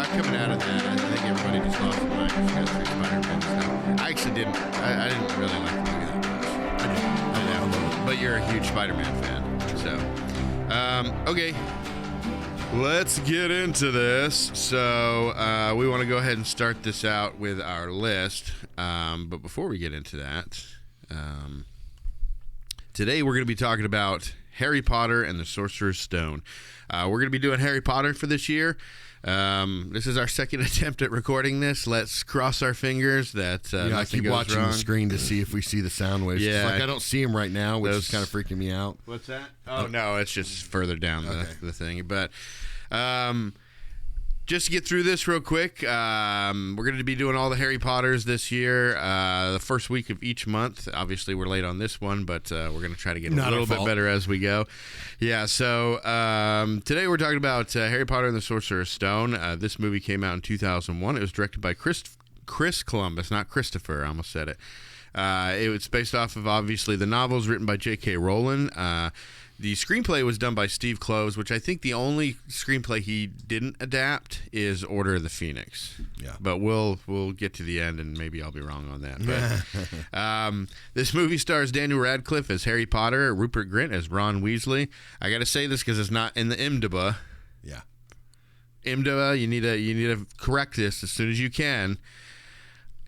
not coming out of that. I think everybody just lost their mind because you got 3 Spider-Man stuff. I actually didn't. I didn't really like the movie that much. I know, but you're a huge Spider-Man fan, so okay. Let's get into this. So we want to go ahead and start this out with our list. But before we get into that, today we're going to be talking about Harry Potter and the Sorcerer's Stone. We're going to be doing Harry Potter for this year. This is our second attempt at recording this. Let's cross our fingers that I keep watching the screen to see if we see the sound waves. Yeah. Like I don't see them right now, which is kind of freaking me out. What's that? Oh, no, it's just further down the thing. But just to get through this real quick, we're going to be doing all the Harry Potters this year, the first week of each month. Obviously, we're late on this one, but we're going to try to get a little bit better as we go. Yeah, so today we're talking about Harry Potter and the Sorcerer's Stone. This movie came out in 2001. It was directed by Chris Columbus, not Christopher. I almost said it. It was based off of, obviously, the novels written by J.K. Rowling. The screenplay was done by Steve Kloves, which I think the only screenplay he didn't adapt is Order of the Phoenix. Yeah. But we'll get to the end, and maybe I'll be wrong on that. But this movie stars Daniel Radcliffe as Harry Potter, Rupert Grint as Ron Weasley. I got to say this because it's not in the IMDb. Yeah. IMDb, you need to correct this as soon as you can.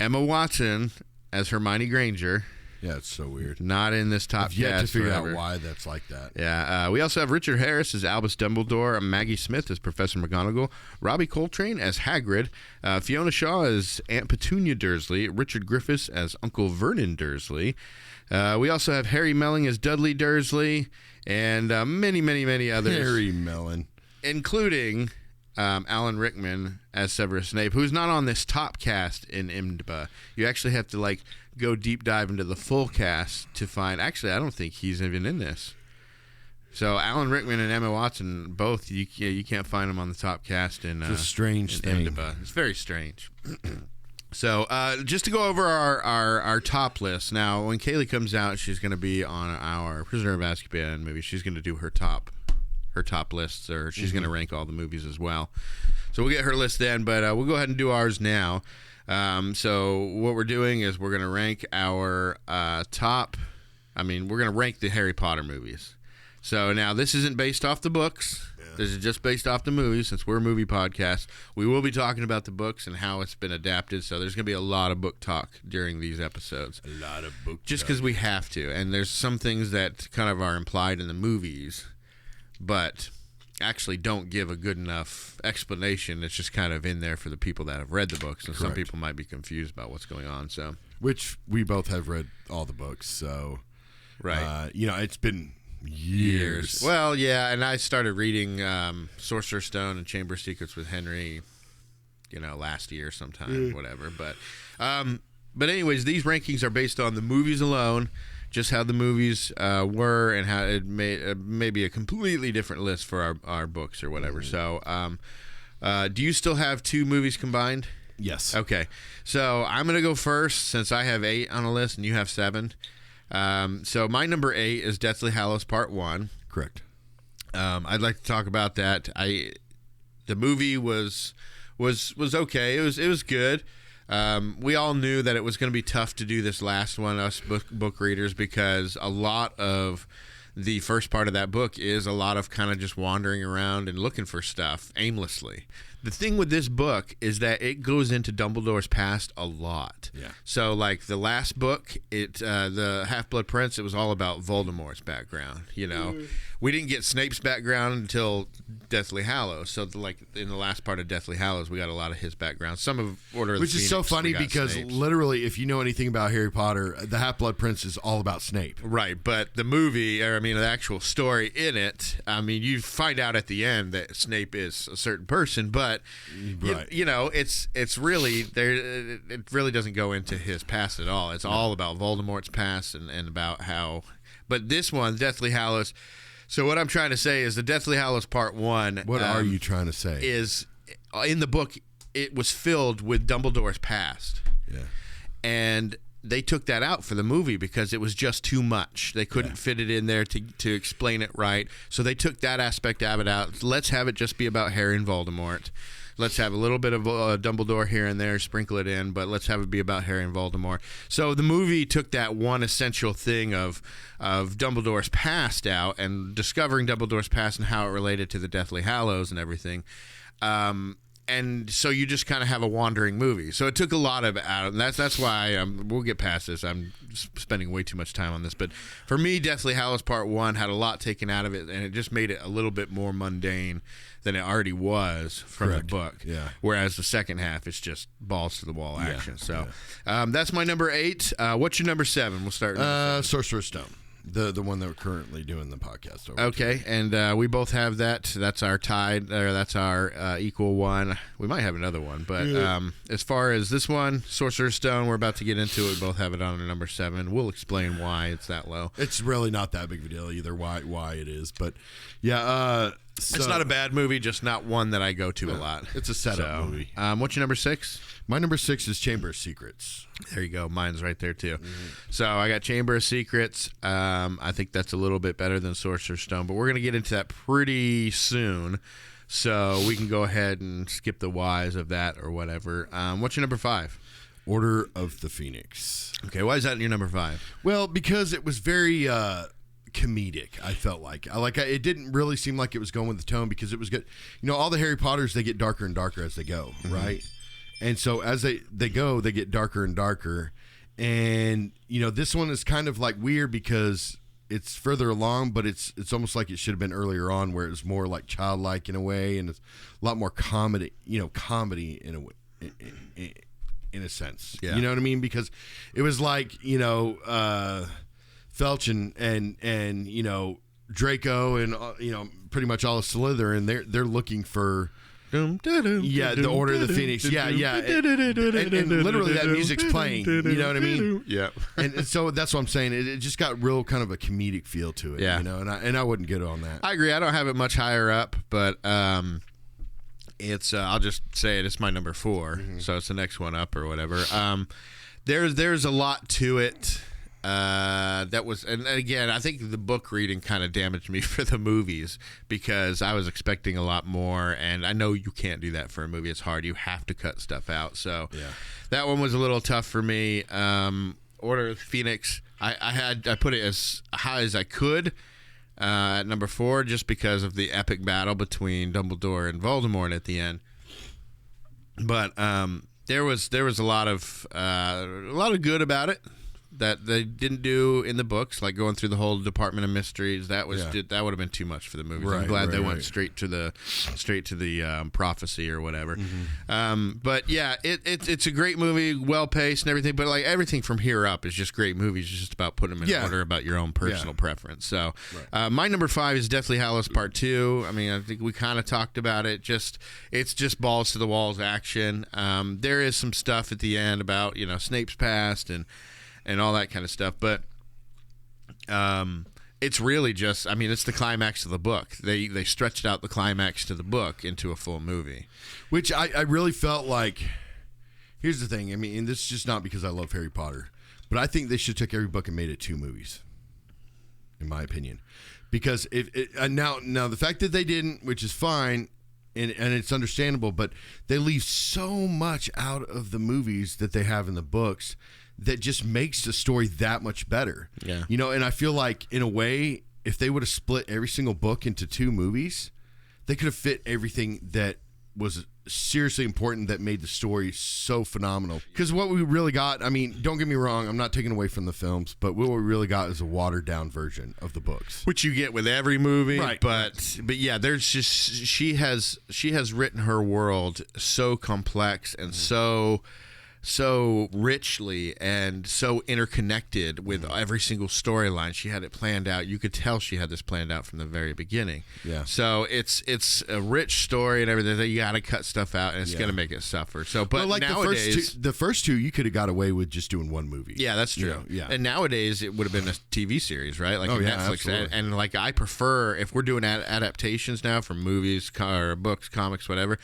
Emma Watson as Hermione Granger. Yeah, it's so weird. Not in this top cast. You have to figure out why that's like that. Yeah, we also have Richard Harris as Albus Dumbledore, Maggie Smith as Professor McGonagall, Robbie Coltrane as Hagrid, Fiona Shaw as Aunt Petunia Dursley, Richard Griffiths as Uncle Vernon Dursley. We also have Harry Melling as Dudley Dursley, and many, many, many others. Harry Melling. Including Alan Rickman as Severus Snape, who's not on this top cast in IMDb. You actually have to go deep dive into the full cast to find. Actually, I don't think he's even in this. So Alan Rickman and Emma Watson, both you can't find them on the top cast in. It's a strange thing. IMDb. It's very strange. So just to go over our top list now, when Kaylee comes out, she's going to be on our Prisoner of Azkaban movie. She's going to do her top lists, or she's going to rank all the movies as well. So we'll get her list then, but we'll go ahead and do ours now. So what we're doing is we're going to rank our top. We're going to rank the Harry Potter movies. So now this isn't based off the books. Yeah. This is just based off the movies. Since we're a movie podcast, we will be talking about the books and how it's been adapted. So there's going to be a lot of book talk during these episodes. A lot of book just because we have to. And there's some things that kind of are implied in the movies, but actually don't give a good enough explanation. It's just kind of in there for the people that have read the books, and some people might be confused about what's going on. So, which we both have read all the books, so right. It's been years. Well, yeah, and I started reading Sorcerer's Stone and Chamber of Secrets with Henry, last year sometime, whatever. But anyways, these rankings are based on the movies alone. Just how the movies were, and how it may be a completely different list for our books or whatever. So, do you still have 2 movies combined? Yes. Okay. So I'm going to go first since I have 8 on a list and you have 7. So my number 8 is Deathly Hallows Part 1. Correct. I'd like to talk about that. The movie was okay. It was good. We all knew that it was going to be tough to do this last one, us book readers, because a lot of the first part of that book is a lot of kind of just wandering around and looking for stuff aimlessly. The thing with this book is that it goes into Dumbledore's past a lot. Yeah. So, like the last book, the Half-Blood Prince, it was all about Voldemort's background. We didn't get Snape's background until Deathly Hallows. So, in the last part of Deathly Hallows, we got a lot of his background. Some of Order of the Which is so funny because Snape's. Literally, if you know anything about Harry Potter, the Half-Blood Prince is all about Snape. Right, but the movie, the actual story in it, you find out at the end that Snape is a certain person, but right. it's really there. It really doesn't go into his past at all. It's all about Voldemort's past and about how. But this one, Deathly Hallows. So what I'm trying to say is the Deathly Hallows Part 1. What are you trying to say? Is in the book, it was filled with Dumbledore's past. Yeah, and they took that out for the movie because it was just too much. They couldn't fit it in there to explain it right. So they took that aspect of it out. Let's have it just be about Harry and Voldemort. Let's have a little bit of Dumbledore here and there, sprinkle it in, but let's have it be about Harry and Voldemort. So the movie took that one essential thing of Dumbledore's past out and discovering Dumbledore's past and how it related to the Deathly Hallows and everything. And so you just kind of have a wandering movie. So it took a lot of out. And that's why we'll get past this. I'm spending way too much time on this. But for me, Deathly Hallows Part 1 had a lot taken out of it, and it just made it a little bit more mundane than it already was from the book. Yeah. Whereas the second half, it's just balls to the wall action. So that's my number 8. What's your number 7? We'll start. Sorcerer's Stone. The one that we're currently doing the podcast over. Okay, and we both have that. That's our tied, or that's our equal one. We might have another one, but as far as this one, Sorcerer's Stone, we're about to get into it. We both have it on our number 7. We'll explain why it's that low. It's really not that big of a deal either. Why it is, but yeah, it's not a bad movie, just not one that I go to a lot. It's a setup movie. What's your number 6? My number 6 is Chamber of Secrets. There you go. Mine's right there, too. So I got Chamber of Secrets. I think that's a little bit better than Sorcerer's Stone, but we're going to get into that pretty soon. So we can go ahead and skip the whys of that or whatever. What's your number 5? Order of the Phoenix. Okay, why is that in your number 5? Well, because it was very comedic. I felt like it didn't really seem like it was going with the tone, because it was good. You know, all the Harry Potters, they get darker and darker as they go, right? And so as they go, they get darker and darker. And, you know, this one is kind of like weird because it's further along, but it's almost like it should have been earlier on, where it was more like childlike in a way, and it's a lot more comedy in a way, in a sense. Yeah. You know what I mean? Because it was like, you know, Felch and you know, Draco and you know, pretty much all of Slytherin, they're looking for the Order of the Phoenix. And literally that music's playing. You know what I mean? Yeah. And so that's what I'm saying. It just got real kind of a comedic feel to it. Yeah. You know, and I wouldn't get on that. I agree. I don't have it much higher up, but it's I'll just say it's my number 4, so it's the next one up or whatever. There's a lot to it. That was, and again, I think the book reading kind of damaged me for the movies, because I was expecting a lot more, and I know you can't do that for a movie. It's hard. You have to cut stuff out. So that one was a little tough for me. Order of the Phoenix, I put it as high as I could at number 4, just because of the epic battle between Dumbledore and Voldemort at the end. But there was a lot of good about it that they didn't do in the books, like going through the whole Department of Mysteries. That would have been too much for the movies. I'm glad they went straight to the prophecy or whatever. But yeah, it's a great movie, well paced and everything. But like everything from here up is just great movies. It's just about putting them in order about your own personal preference. So my number 5 is Deathly Hallows Part 2. I mean, I think we kind of talked about it. It's just balls to the walls action. There is some stuff at the end about, you know, Snape's past and all that kind of stuff, but it's really just, I mean, it's the climax of the book. They stretched out the climax to the book into a full movie, which I really felt like. Here's the thing. I mean, and this is just not because I love Harry Potter, but I think they should have took every book and made it 2 movies, in my opinion, because now the fact that they didn't, which is fine. And it's understandable, but they leave so much out of the movies that they have in the books that just makes the story that much better. Yeah. You know, and I feel like, in a way, if they would have split every single book into 2 movies, they could have fit everything that was seriously important that made the story so phenomenal. Because what we really got, I mean, don't get me wrong, I'm not taking away from the films, but what we really got is a watered down version of the books, which you get with every movie. Right. But yeah, there's just she has written her world so complex and so richly and so interconnected with every single storyline. She had it planned out. You could tell she had this planned out from the very beginning. Yeah. So it's a rich story and everything. You got to cut stuff out, and it's going to make it suffer. So, but like nowadays, the first two, you could have got away with just doing 1 movie. Yeah, that's true. You know, yeah. And nowadays, it would have been a TV series, right? Like Netflix. Absolutely. And like, I prefer, if we're doing adaptations now from movies or books, comics, whatever,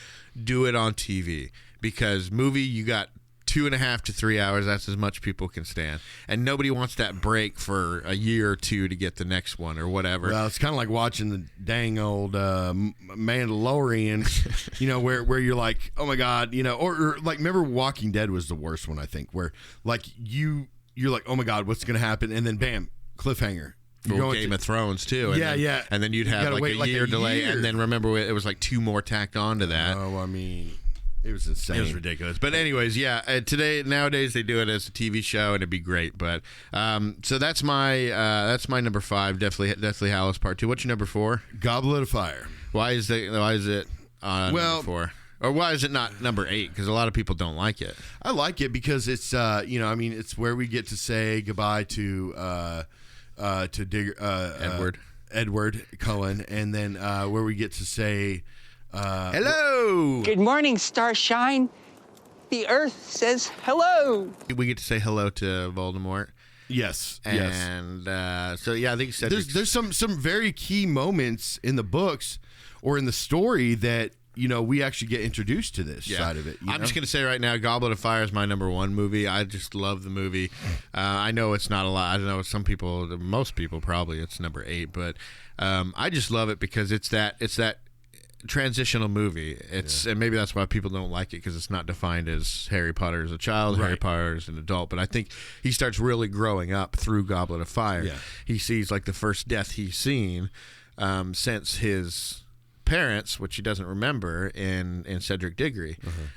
do it on TV, because movie, you got 2.5 to 3 hours. That's as much people can stand, and nobody wants that break for a year or two to get the next one or whatever. Well, it's kind of like watching the dang old Mandalorian, where you're like, oh my god, or like remember Walking Dead was the worst one, I think, where like you're like, oh my god, what's gonna happen, and then bam, cliffhanger. Game of Thrones too. And yeah. And then you'd have like a year delay, and then remember it was like 2 more tacked onto that. Oh, I mean, it was insane. It was ridiculous. But anyways, yeah. Nowadays they do it as a TV show, and it'd be great. But so that's my number 5, Deathly Hallows Part 2. What's your number 4? Goblet of Fire. Why is it number 4? Or why is it not number 8? Because a lot of people don't like it. I like it because it's it's where we get to say goodbye to Edward Cullen, and then where we get to say hello. Good morning, Starshine. The Earth says hello. We get to say hello to Voldemort. Yes. And so yeah, I think there's some very key moments in the books or in the story that we actually get introduced to this side of it. I'm just going to say right now, Goblet of Fire is my number 1 movie. I just love the movie. I know it's not a lot. I know some people, most people probably, it's number 8. But I just love it because it's that transitional movie. And maybe that's why people don't like it, because it's not defined as Harry Potter as a child, Harry Potter as an adult. But I think he starts really growing up through Goblet of Fire. Yeah. He sees like the first death he's seen since his parents, which he doesn't remember in Cedric Diggory.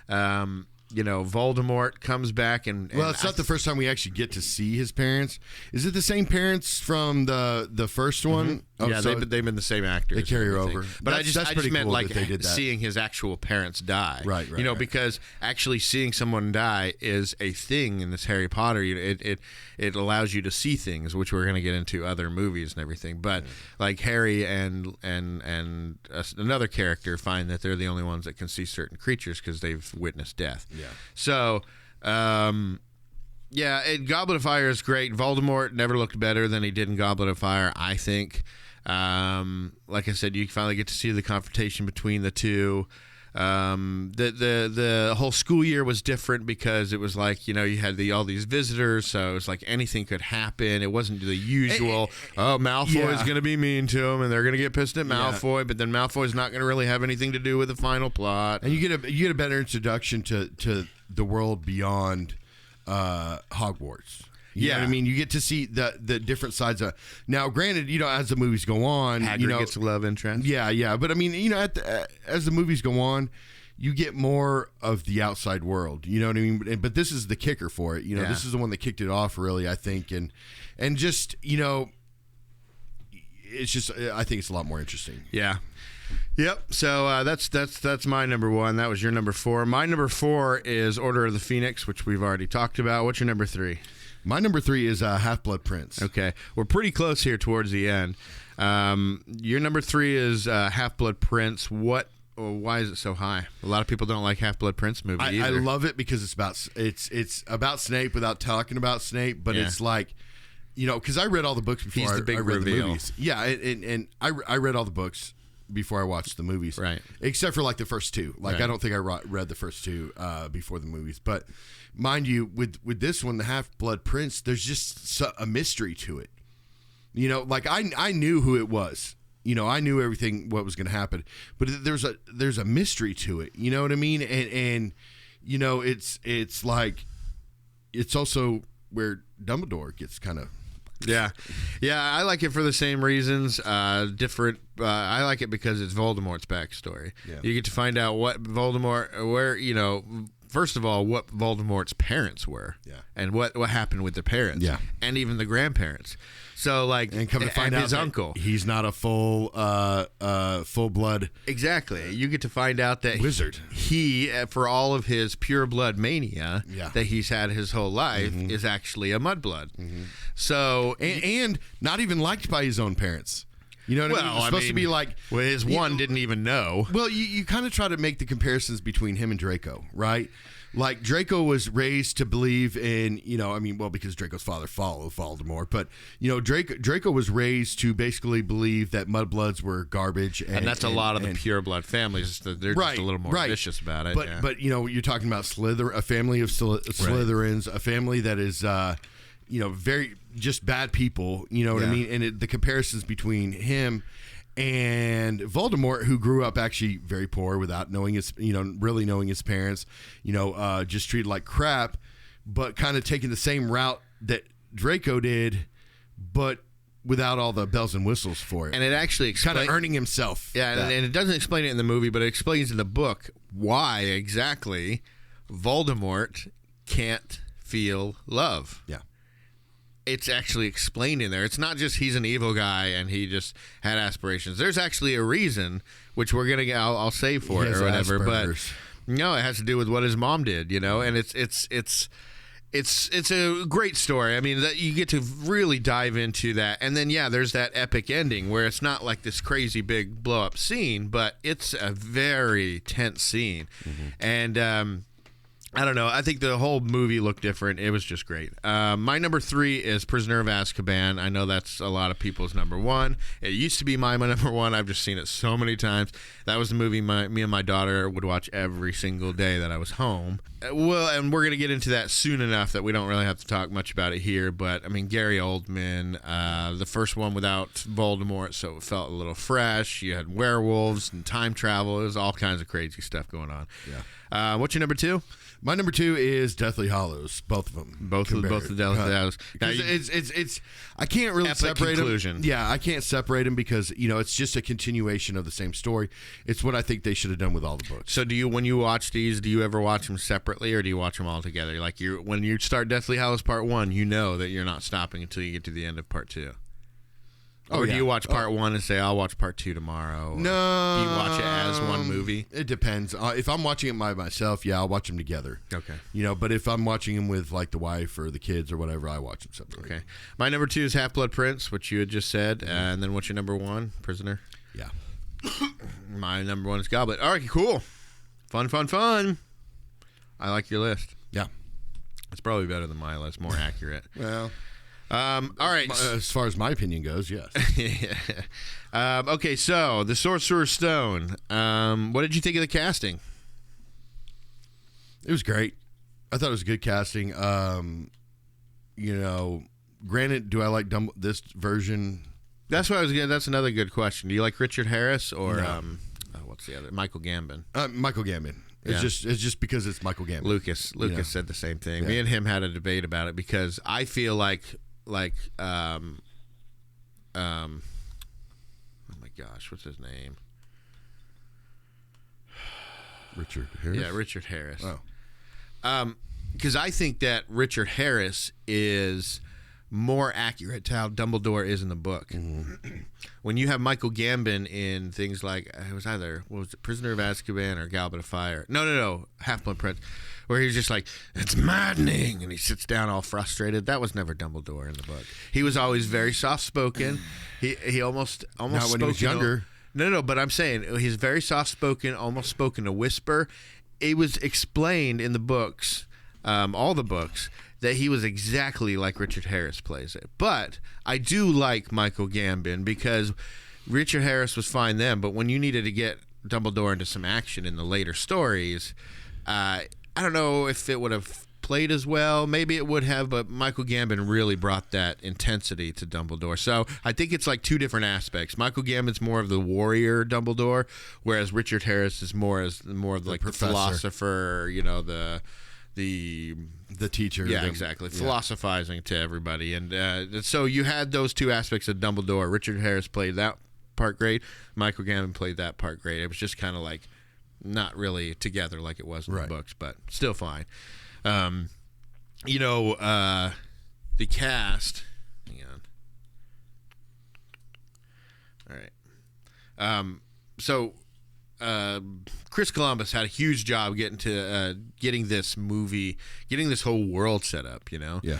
Voldemort comes back and well, it's not the first time we actually get to see his parents. Is it the same parents from the first one? Mm-hmm. Yeah, so they've been the same actors. They carry over. But I just meant cool like they did that. seeing his actual parents die. Right. Because actually seeing someone die is a thing in this Harry Potter. It allows you to see things, which we're going to get into other movies and everything. But like Harry and another character find that they're the only ones that can see certain creatures because they've witnessed death. Yeah. So. Goblet of Fire is great. Voldemort never looked better than he did in Goblet of Fire, I think. Like I said, you finally get to see the confrontation between the two. The whole school year was different because it was like, you had all these visitors, so it was like anything could happen. It wasn't the usual, Malfoy's going to be mean to him and they're going to get pissed at Malfoy, but then Malfoy's not going to really have anything to do with the final plot. And you get a better introduction to the world beyond Hogwarts. You know what I mean? You get to see the different sides of. Now, granted, as the movies go on, Hagrid gets a love interest. Yeah. But I mean, as the movies go on, you get more of the outside world. You know what I mean? But this is the kicker for it. This is the one that kicked it off, really. I think, and just it's just I think it's a lot more interesting. Yeah. Yep. So that's my number 1. That was your number 4. My number 4 is Order of the Phoenix, which we've already talked about. What's your number 3? My number 3 is Half-Blood Prince. Okay, we're pretty close here towards the end. Your number 3 is Half-Blood Prince. Why is it so high? A lot of people don't like Half-Blood Prince movie either. I love it because it's about Snape without talking about Snape, but it's like. Because I read all the books before I read the movies. Yeah, and I read all the books before I watched the movies. Right. Except for like the first 2. I don't think I read the first 2 before the movies. But mind you, with this one, the Half-Blood Prince, there's just a mystery to it. I knew who it was. I knew everything what was going to happen, but there's a mystery to it. You know what I mean? And it's like it's also where Dumbledore gets kind of. Yeah, I like it for the same reasons. Different. I like it because it's Voldemort's backstory. Yeah. You get to find out what first of all, what Voldemort's parents were, and what happened with the parents, and even the grandparents. So and come to find out his uncle, he's not a full blood. Exactly. You get to find out that wizard. He for all of his pure blood mania that he's had his whole life is actually a mudblood. Mm-hmm. So and not even liked by his own parents. You know what I mean? It's supposed to be like his one didn't even know. Well, you kind of try to make the comparisons between him and Draco, right? Like Draco was raised to believe in, because Draco's father followed Voldemort, but Draco was raised to basically believe that mudbloods were garbage, and that's a lot of the pure blood families. They're just a little more vicious about it. But you're talking about a family of Slytherins, a family that is very just bad people. You know what I mean? And the comparisons between him and Voldemort, who grew up actually very poor without knowing really knowing his parents, just treated like crap, but kind of taking the same route that Draco did, but without all the bells and whistles for it. And it actually kind of earning himself. Yeah, and it doesn't explain it in the movie, but it explains in the book why exactly Voldemort can't feel love. Yeah. It's actually explained in there. It's not just he's an evil guy and he just had aspirations. There's actually a reason, which I'll save for it or whatever. Asperger's. But no, it has to do with what his mom did, and it's a great story. I mean, you get to really dive into that, and then there's that epic ending where it's not like this crazy big blow up scene, but it's a very tense scene, and I don't know. I think the whole movie looked different. It was just great. My number 3 is Prisoner of Azkaban. I know that's a lot of people's number 1. It used to be my number 1. I've just seen it so many times. That was the movie me and my daughter would watch every single day that I was home. Well, and we're going to get into that soon enough that we don't really have to talk much about it here. But, I mean, Gary Oldman, the first one without Voldemort, so it felt a little fresh. You had werewolves and time travel. It was all kinds of crazy stuff going on. Yeah. What's your number 2? My number 2 is Deathly Hallows. Both of them. Both the Deathly Hallows. Now, it's I can't really separate them. Yeah, I can't separate them because it's just a continuation of the same story. It's what I think they should have done with all the books. So when you watch these, do you ever watch them separately or do you watch them all together? Like when you start Deathly Hallows Part 1, you know that you're not stopping until you get to the end of Part 2. Or do you watch Part 1 and say, I'll watch Part 2 tomorrow? No. Do you watch it as one movie? It depends. If I'm watching it by myself, I'll watch them together. Okay. But if I'm watching them with like the wife or the kids or whatever, I watch them separately. Okay. My number 2 is Half-Blood Prince, which you had just said. And then what's your number 1? Prisoner? Yeah. My number 1 is Goblet. All right, cool. Fun. I like your list. Yeah. It's probably better than my list, more accurate. Well... all right. As far as my opinion goes, yes. Okay, so the Sorcerer's Stone. What did you think of the casting? It was great. I thought it was good casting. Granted, do I like this version? That's what I was. That's another good question. Do you like Richard Harris or No. What's the other? Michael Gambon. Michael Gambon. It's just because it's Michael Gambon. Lucas said the same thing. Me and him had a debate about it because I feel like oh my gosh, what's his name? Richard Harris? Yeah, Richard Harris. Oh. Because I think that Richard Harris is more accurate to how Dumbledore is in the book. Mm-hmm. When you have Michael Gambon in things like, it was either, Prisoner of Azkaban or Goblet of Fire? No, Half-Blood Prince, where he's just like, it's maddening, and he sits down all frustrated. That was never Dumbledore in the book. He was always very soft-spoken. He almost Not when he was younger. No, but I'm saying he's very soft-spoken, almost spoken a whisper. It was explained in the books, all the books, that he was exactly like Richard Harris plays it. But I do like Michael Gambon because Richard Harris was fine then, but when you needed to get Dumbledore into some action in the later stories, I don't know if it would have played as well. Maybe it would have, but Michael Gambon really brought that intensity to Dumbledore. So I think it's like two different aspects. Michael Gambon's more of the warrior Dumbledore, whereas Richard Harris is more of like the philosopher, the teacher. Yeah, exactly. Philosophizing to everybody. And so you had those two aspects of Dumbledore. Richard Harris played that part great. Michael Gambon played that part great. It was just kind of like not really together like it was in the books, but still fine. The cast. Hang on. All right. Chris Columbus had a huge job getting this movie, getting this whole world set up, Yeah.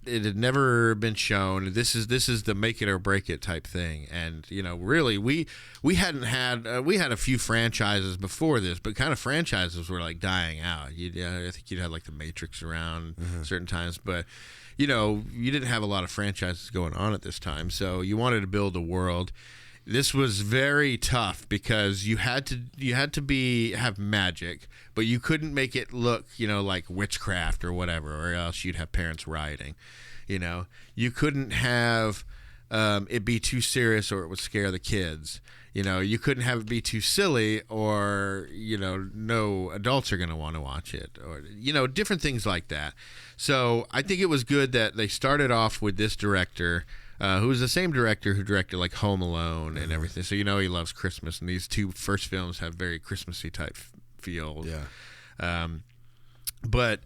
it had never been shown. This is the make it or break it type thing. And really, we hadn't had we had a few franchises before this, but kind of franchises were like dying out. I think you'd had like the Matrix around certain times, but you didn't have a lot of franchises going on at this time. So you wanted to build a world. This was very tough because you had to have magic, but you couldn't make it look, like witchcraft or whatever, or else you'd have parents rioting. You couldn't have it be too serious or it would scare the kids. You couldn't have it be too silly or, no adults are going to want to watch it or, different things like that. So I think it was good that they started off with this director, who was the same director who directed like Home Alone and everything. So he loves Christmas, and these two first films have very Christmassy type feel. Yeah. But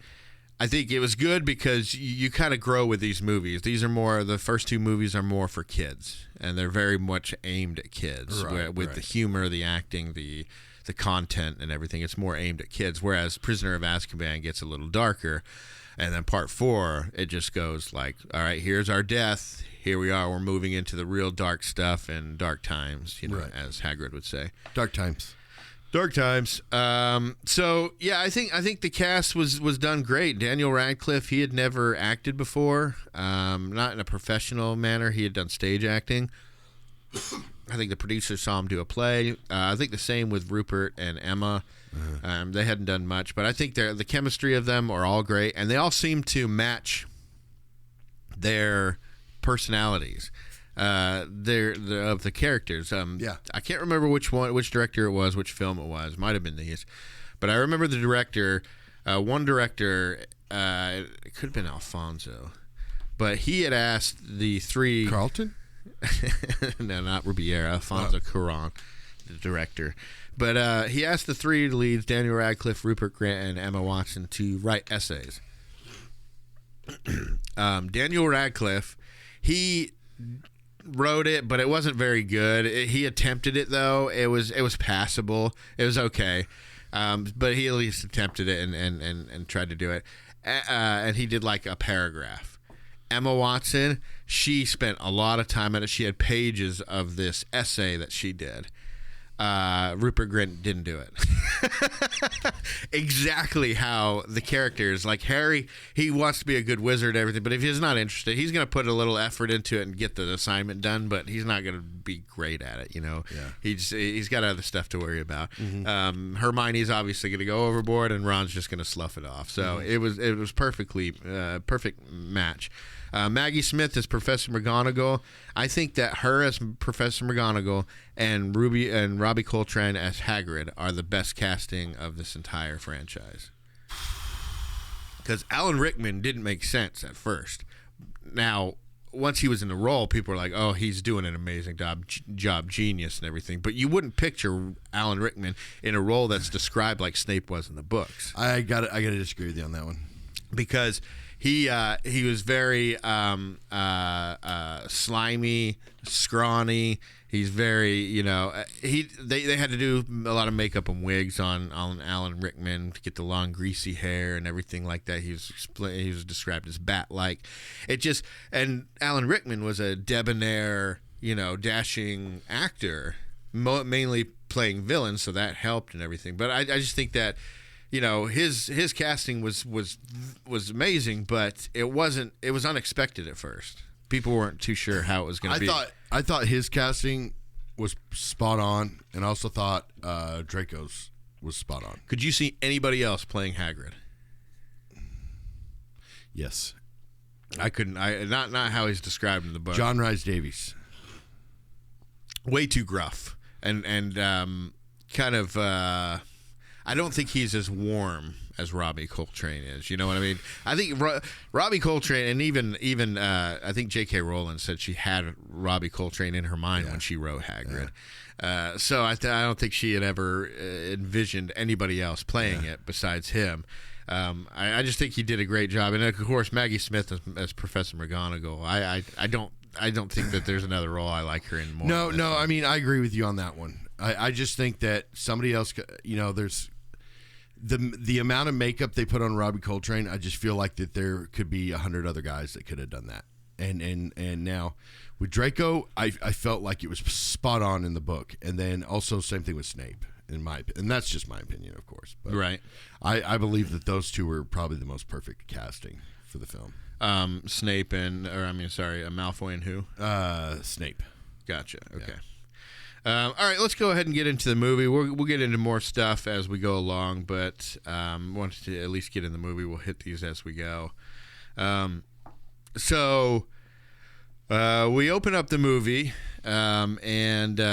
I think it was good because you kind of grow with these movies. The first two movies are more for kids, and they're very much aimed at kids with the humor, the acting, the content, and everything. It's more aimed at kids. Whereas Prisoner of Azkaban gets a little darker, and then Part 4 it just goes like, all right, here's our death. Here we are. We're moving into the real dark stuff and dark times, as Hagrid would say. Dark times. Dark times. So yeah, I think the cast was done great. Daniel Radcliffe, he had never acted before, not in a professional manner. He had done stage acting. I think the producers saw him do a play. I think the same with Rupert and Emma. They hadn't done much, but I think the chemistry of them are all great, and they all seem to match their personalities. Of the characters. I can't remember which director it was, which film it was. Might have been these, but I remember the director. One director, it could have been Alfonso, but he had asked the three. Carlton? No, not Rubiera. Alfonso Cuarón, the director. But he asked the three leads, Daniel Radcliffe, Rupert Grint, and Emma Watson, to write essays. Daniel Radcliffe, he wrote it, but it wasn't very good. He attempted it though. It was passable. It was okay, but he at least attempted it and tried to do it. And he did like a paragraph. Emma Watson, she spent a lot of time on it. She had pages of this essay that she did. Rupert Grint didn't do it. Exactly how the characters, like Harry, he wants to be a good wizard and everything, but if he's not interested, he's going to put a little effort into it and get the assignment done, but he's not going to be great at it, Yeah. He's got other stuff to worry about. Hermione's obviously going to go overboard, and Ron's just going to slough it off. So it was perfect match. Maggie Smith as Professor McGonagall. I think that her as Professor McGonagall and Robbie Coltrane as Hagrid are the best casting of this entire franchise. Because Alan Rickman didn't make sense at first. Now, once he was in the role, people were like, "Oh, he's doing an amazing job, genius and everything." But you wouldn't picture Alan Rickman in a role that's described like Snape was in the books. I got to disagree with you on that one, because he was very slimy, scrawny. He's very, they had to do a lot of makeup and wigs on Alan Rickman to get the long greasy hair and everything like that. He was described as bat-like. And Alan Rickman was a debonair, dashing actor, mainly playing villains, so that helped and everything. But I just think that, his casting was amazing, but it was unexpected at first. People weren't too sure how it was going to be. I thought his casting was spot on, and I also thought Draco's was spot on. Could you see anybody else playing Hagrid? Yes. I couldn't. Not how he's described in the book. John Rhys Davies. Way too gruff and kind of. I don't think he's as warm as Robbie Coltrane is. You know what I mean? I think Robbie Coltrane, and even I think J.K. Rowling said she had Robbie Coltrane in her mind when she wrote Hagrid. Yeah. So I don't think she had ever envisioned anybody else playing it besides him. I just think he did a great job, and of course Maggie Smith as Professor McGonagall. I don't think that there's another role I like her in more. No. I mean, I agree with you on that one. I just think that somebody else, the amount of makeup they put on Robbie Coltrane, I just feel like that there could be 100 other guys that could have done that. And now with Draco, I felt like it was spot on in the book, and then also same thing with Snape and that's just my opinion, of course. But right. I believe that those two were probably the most perfect casting for the film. Snape Malfoy and who? Snape. Gotcha. Okay. Yeah. All right, let's go ahead and get into the movie. We'll get into more stuff as we go along, but wanted to at least get in the movie. We'll hit these as we go. So we open up the movie, and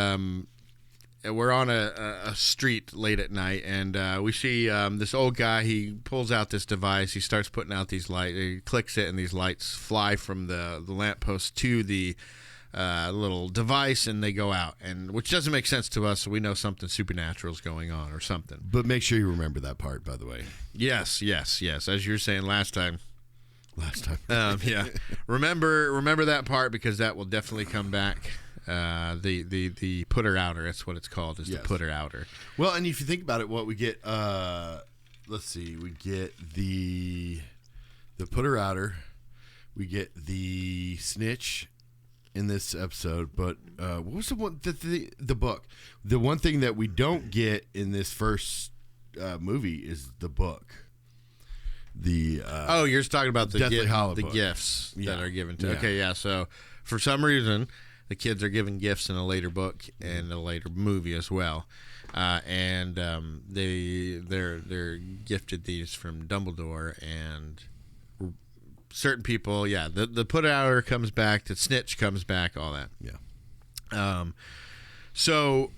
we're on a street late at night, and we see this old guy. He pulls out this device. He starts putting out these lights. He clicks it, and these lights fly from the lamppost to the little device, and they go out, and which doesn't make sense to us, so we know something supernatural is going on or something. But make sure you remember that part, by the way. Yes. As you were saying last time. Yeah. Remember that part, because that will definitely come back. The putter outer, that's what it's called, is yes. The putter outer. Well, and if you think about it, what we get, let's see, we get the putter outer, we get the snitch in this episode, but what was the one, the book? The one thing that we don't get in this first movie is the book. You're talking about the gifts that are given to. Yeah. Okay, yeah. So for some reason, the kids are given gifts in a later book and a later movie as well, and they're gifted these from Dumbledore, and certain people. Yeah, the put outer comes back, the snitch comes back, all that. Yeah. So.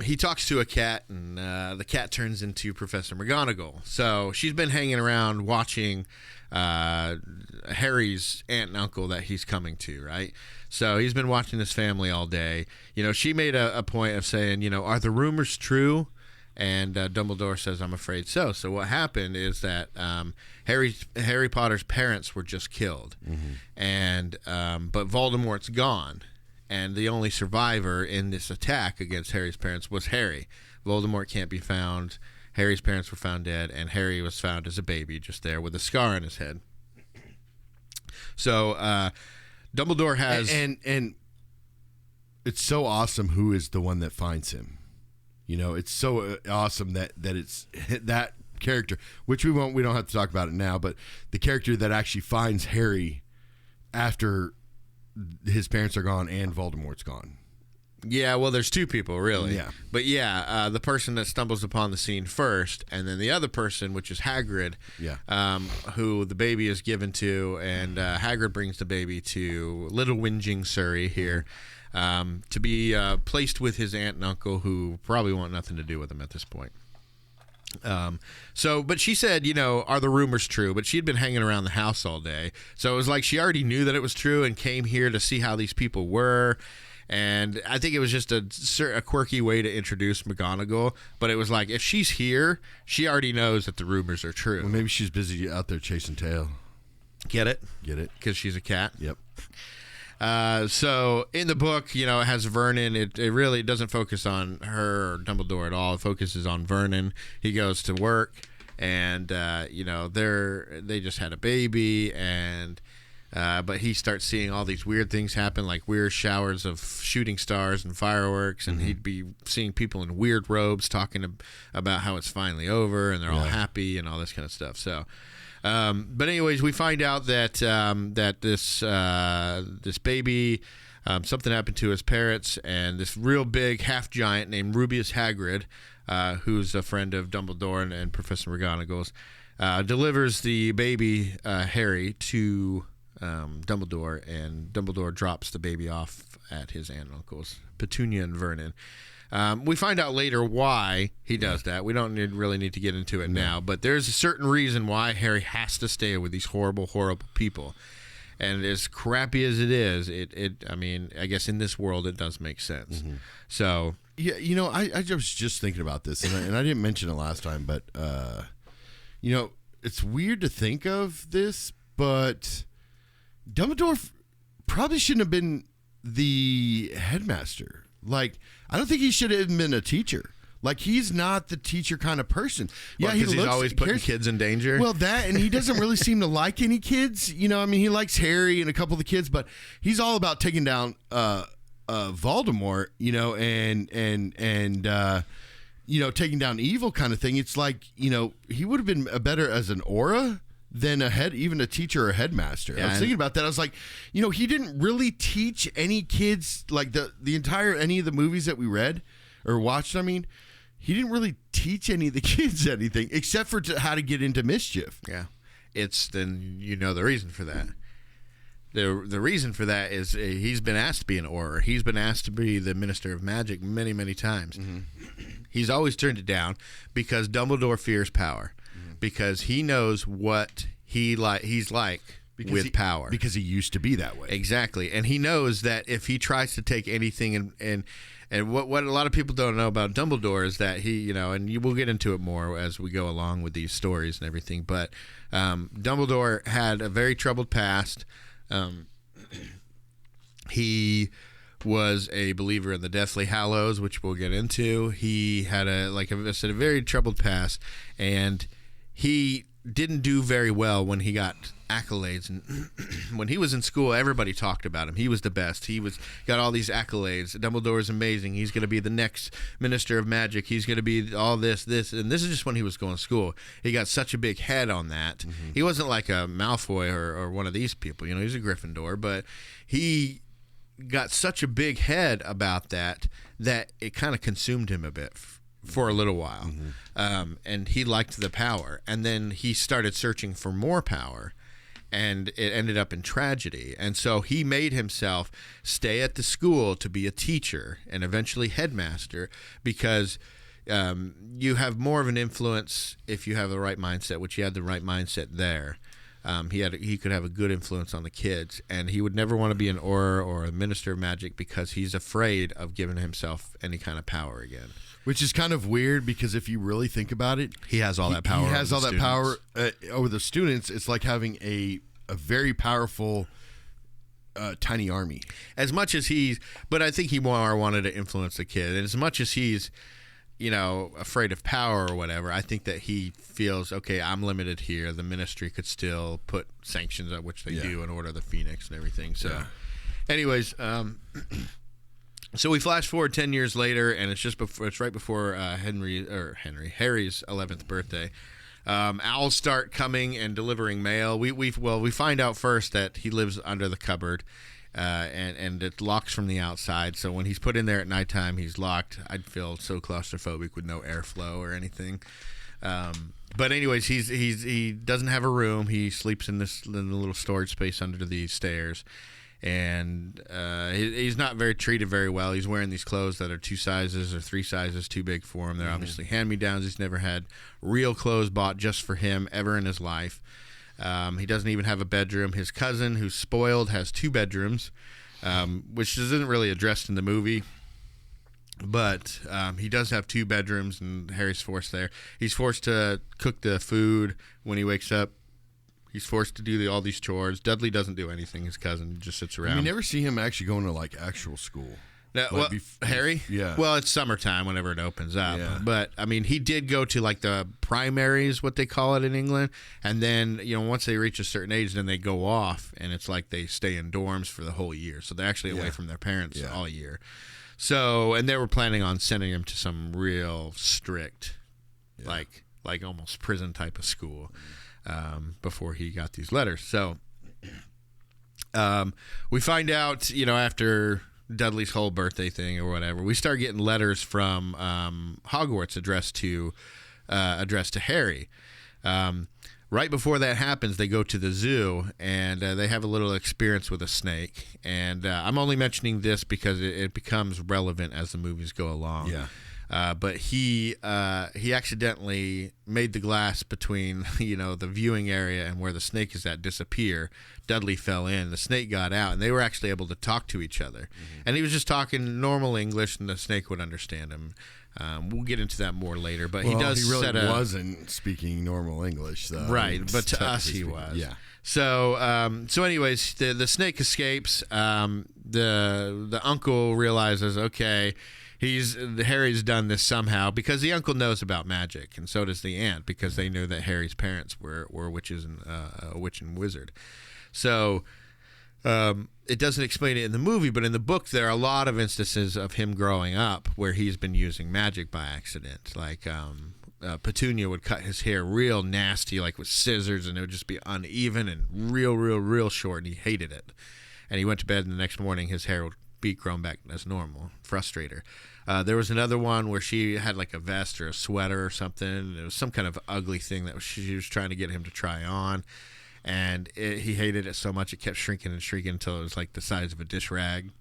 He talks to a cat, and the cat turns into Professor McGonagall. So she's been hanging around watching Harry's aunt and uncle that he's coming to, right? So he's been watching this family all day. You know, she made a point of saying, you know, are the rumors true? And Dumbledore says, I'm afraid so. So what happened is that Harry Potter's parents were just killed, and but Voldemort's gone. And the only survivor in this attack against Harry's parents was Harry. Voldemort can't be found. Harry's parents were found dead, and Harry was found as a baby just there with a scar on his head. So Dumbledore has... And it's so awesome who is the one that finds him. You know, it's so awesome that it's that character, which we don't have to talk about it now, but the character that actually finds Harry after... his parents are gone and Voldemort's gone. Yeah, well, there's two people, really. Yeah. But yeah, the person that stumbles upon the scene first, and then the other person, which is Hagrid, who the baby is given to, and Hagrid brings the baby to Little Whinging Surrey here to be placed with his aunt and uncle, who probably want nothing to do with him at this point. But she said, you know, are the rumors true? But she'd been hanging around the house all day. So it was like she already knew that it was true and came here to see how these people were. And I think it was just a quirky way to introduce McGonagall. But it was like, if she's here, she already knows that the rumors are true. Well, maybe she's busy out there chasing tail. Get it? Get it? Because she's a cat? Yep. So in the book, you know, it has Vernon. It really doesn't focus on her or Dumbledore at all. It focuses on Vernon. He goes to work, and you know, they just had a baby, and but he starts seeing all these weird things happen, like weird showers of shooting stars and fireworks, and he'd be seeing people in weird robes talking about how it's finally over, and they're all happy and all this kind of stuff. So. But anyways, we find out that this baby, something happened to his parents, and this real big half giant named Rubius Hagrid, who's a friend of Dumbledore and Professor McGonagall's, delivers the baby Harry to Dumbledore, and Dumbledore drops the baby off at his aunt and uncle's, Petunia and Vernon. We find out later why he does that. We don't really need to get into it now, but there's a certain reason why Harry has to stay with these horrible, horrible people. And as crappy as it is, I mean, I guess in this world it does make sense. So yeah, you know, I was just thinking about this, and I didn't mention it last time, but you know, it's weird to think of this, but Dumbledore probably shouldn't have been the headmaster. Like, I don't think he should have been a teacher. Like, he's not the teacher kind of person. Yeah, he's always putting kids in danger. Well, and he doesn't really seem to like any kids. You know, I mean, he likes Harry and a couple of the kids, but he's all about taking down Voldemort, you know, and you know, taking down evil kind of thing. It's like, you know, he would have been better as an aura than even a teacher or a headmaster. Yeah, I was thinking about that. I was like, you know, he didn't really teach any kids, like any of the movies that we read or watched, I mean, he didn't really teach any of the kids anything except for how to get into mischief. Yeah. Then you know the reason for that. The reason for that is he's been asked to be an Auror. He's been asked to be the Minister of Magic many, many times. Mm-hmm. He's always turned it down because Dumbledore fears power. Mm-hmm. Because he knows what he's like with power. Because he used to be that way. Exactly. And he knows that if he tries to take anything and what a lot of people don't know about Dumbledore is that he, you know, and we'll get into it more as we go along with these stories and everything, but Dumbledore had a very troubled past. He was a believer in the Deathly Hallows, which we'll get into. He had a very troubled past, and he didn't do very well when he got accolades. And when he was in school, everybody talked about him. He was the best. Got all these accolades. Dumbledore is amazing. He's going to be the next Minister of Magic. He's going to be all this, and this is just when he was going to school. He got such a big head on that. Mm-hmm. He wasn't like a Malfoy or one of these people. You know, he's a Gryffindor, but he got such a big head about that it kind of consumed him a bit for a little while. Mm-hmm. And he liked the power. And then he started searching for more power. And it ended up in tragedy. And so he made himself stay at the school to be a teacher and eventually headmaster because you have more of an influence if you have the right mindset, which he had the right mindset there. He could have a good influence on the kids, and he would never want to be an Auror or a Minister of Magic because he's afraid of giving himself any kind of power again. Which is kind of weird because if you really think about it, he has all that power. He has all that power over the students. It's like having a very powerful tiny army. As much as but I think he more wanted to influence the kid. And as much as he's, you know, afraid of power or whatever, I think that he feels, okay, I'm limited here. The ministry could still put sanctions on which they do and order the Phoenix and everything. So, anyways, so we flash forward 10 years later, and it's right before Harry's 11th birthday. Owls start coming and delivering mail. We find out first that he lives under the cupboard, and it locks from the outside. So when he's put in there at nighttime, he's locked. I'd feel so claustrophobic with no airflow or anything. But anyways, he doesn't have a room. He sleeps in the little storage space under the stairs. And he's not treated very well. He's wearing these clothes that are 2 sizes or 3 sizes too big for him. They're obviously hand-me-downs. He's never had real clothes bought just for him ever in his life. He doesn't even have a bedroom. His cousin, who's spoiled, has 2 bedrooms, which isn't really addressed in the movie. But he does have 2 bedrooms, and Harry's forced there. He's forced to cook the food when he wakes up. He's forced to do all these chores. Dudley doesn't do anything. His cousin just sits around. You never see him actually going to like actual school. Harry? Yeah. Well, it's summertime whenever it opens up. Yeah. But, I mean, he did go to like the primaries, what they call it in England. And then, you know, once they reach a certain age, then they go off. And it's like they stay in dorms for the whole year. So they're actually away from their parents all year. So, and they were planning on sending him to some real strict, like almost prison type of school. Before he got these letters. So we find out, you know, after Dudley's whole birthday thing or whatever, we start getting letters from Hogwarts addressed to Harry. Right before that happens, they go to the zoo, and they have a little experience with a snake. And I'm only mentioning this because it becomes relevant as the movies go along. Yeah. But he accidentally made the glass between, you know, the viewing area and where the snake is at disappear. Dudley fell in. The snake got out, and they were actually able to talk to each other. Mm-hmm. And he was just talking normal English, and the snake would understand him. We'll get into that more later. But he wasn't speaking normal English, though. Right, but to us he was. Yeah. So anyways, the snake escapes. The uncle realizes, okay, Harry's done this somehow because the uncle knows about magic, and so does the aunt because they knew that Harry's parents were witches and a witch and wizard. So it doesn't explain it in the movie, but in the book there are a lot of instances of him growing up where he's been using magic by accident. Like Petunia would cut his hair real nasty, like with scissors, and it would just be uneven and real short, and he hated it. And he went to bed, and the next morning his hair would be grown back as normal. Frustrate her. There was another one where she had like a vest or a sweater or something. It was some kind of ugly thing that she was trying to get him to try on. And he hated it so much it kept shrinking and shrinking until it was like the size of a dish rag.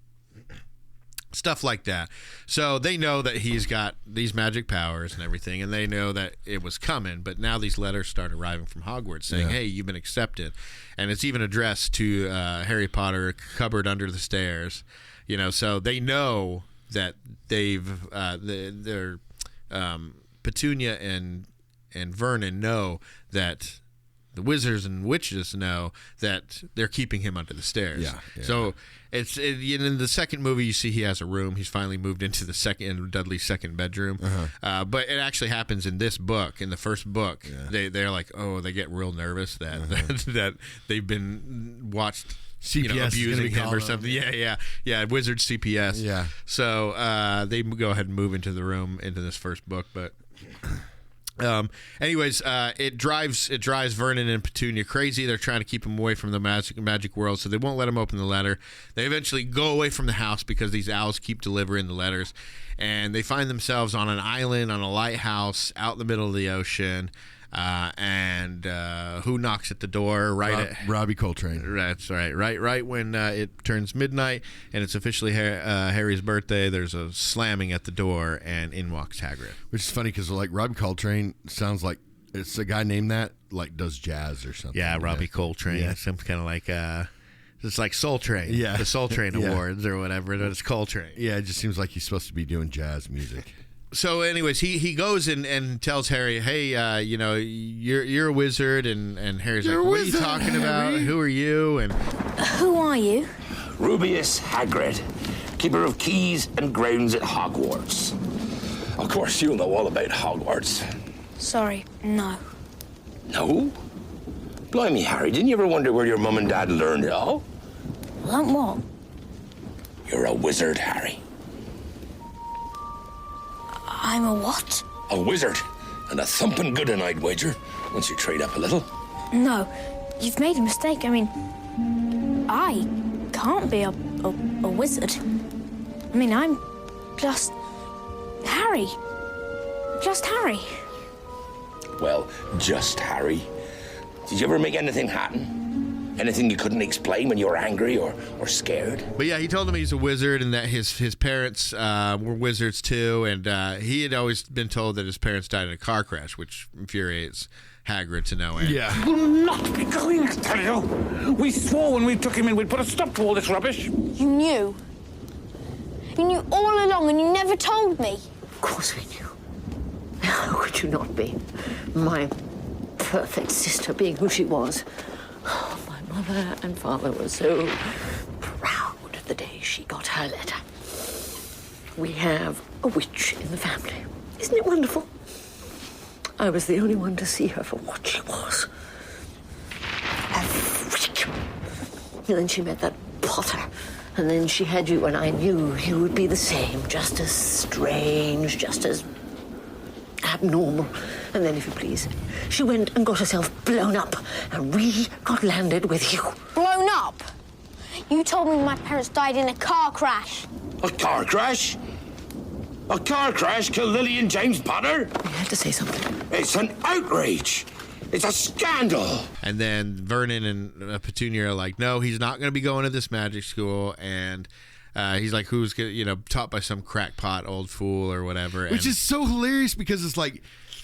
Stuff like that. So they know that he's got these magic powers and everything, and they know that it was coming. But now these letters start arriving from Hogwarts saying, hey, you've been accepted. And it's even addressed to Harry Potter, cupboard under the stairs. You know, so they know that they're Petunia and Vernon know that the wizards and witches know that they're keeping him under the stairs. Yeah. So in the second movie, you see he has a room. He's finally moved into Dudley's second bedroom. But it actually happens in this book. In the first book, they're like, they get real nervous that they've been watched. CPS abusing him or something. Yeah. Wizard CPS. Yeah. So they go ahead and move into the room into this first book, but. Anyways, it drives Vernon and Petunia crazy. They're trying to keep him away from the magic world, so they won't let him open the letter. They eventually go away from the house because these owls keep delivering the letters, and they find themselves on an island on a lighthouse out in the middle of the ocean. And who knocks at the door? Robbie Coltrane. That's right. Right when it turns midnight and it's officially Harry's birthday, there's a slamming at the door, and in walks Hagrid. Which is funny because like Robbie Coltrane sounds like it's a guy named that like does jazz or something. Yeah, Robbie Coltrane. Yeah. Some kind of like it's like Soul Train. Yeah, the Soul Train Awards or whatever. It's Coltrane. Yeah, it just seems like he's supposed to be doing jazz music. So, anyways, he goes and tells Harry, hey, you're a wizard, and Harry's You're like, what wizard, are you talking Harry. about? Who are you? And Who are you? Rubius Hagrid, keeper of keys and grounds at Hogwarts. Of course, you'll know all about Hogwarts. Sorry, no. No? Blimey, Harry, didn't you ever wonder where your mum and dad learned it all? Learned what? You're a wizard, Harry. I'm a what? A wizard. And a thumping good one, I'd wager, once you trade up a little. No, you've made a mistake. I mean, I can't be a wizard. I mean, I'm just Harry. Just Harry. Well, just Harry. Did you ever make anything happen? Anything you couldn't explain when you were angry or scared? But yeah, he told him he's a wizard and that his parents were wizards too, and he had always been told that his parents died in a car crash, which infuriates Hagrid to no end. Yeah. Will not be going, I tell you. We swore when we took him in we'd put a stop to all this rubbish. You knew. You knew all along and you never told me. Of course we knew. How could you not be? My perfect sister being who she was. Oh, my mother and father were so proud the day she got her letter. We have a witch in the family. Isn't it wonderful? I was the only one to see her for what she was. A freak. And then she met that Potter. And then she had you, and I knew you would be the same. Just as strange, just as abnormal. And then, if you please, she went and got herself blown up, and we got landed with you. Blown up? You told me my parents died in a car crash. A car crash? A car crash killed Lily and James Potter? You had to say something. It's an outrage. It's a scandal. And then Vernon and Petunia are like, no, he's not going to be going to this magic school, and he's like, who's taught by some crackpot old fool or whatever. Which is so hilarious because it's like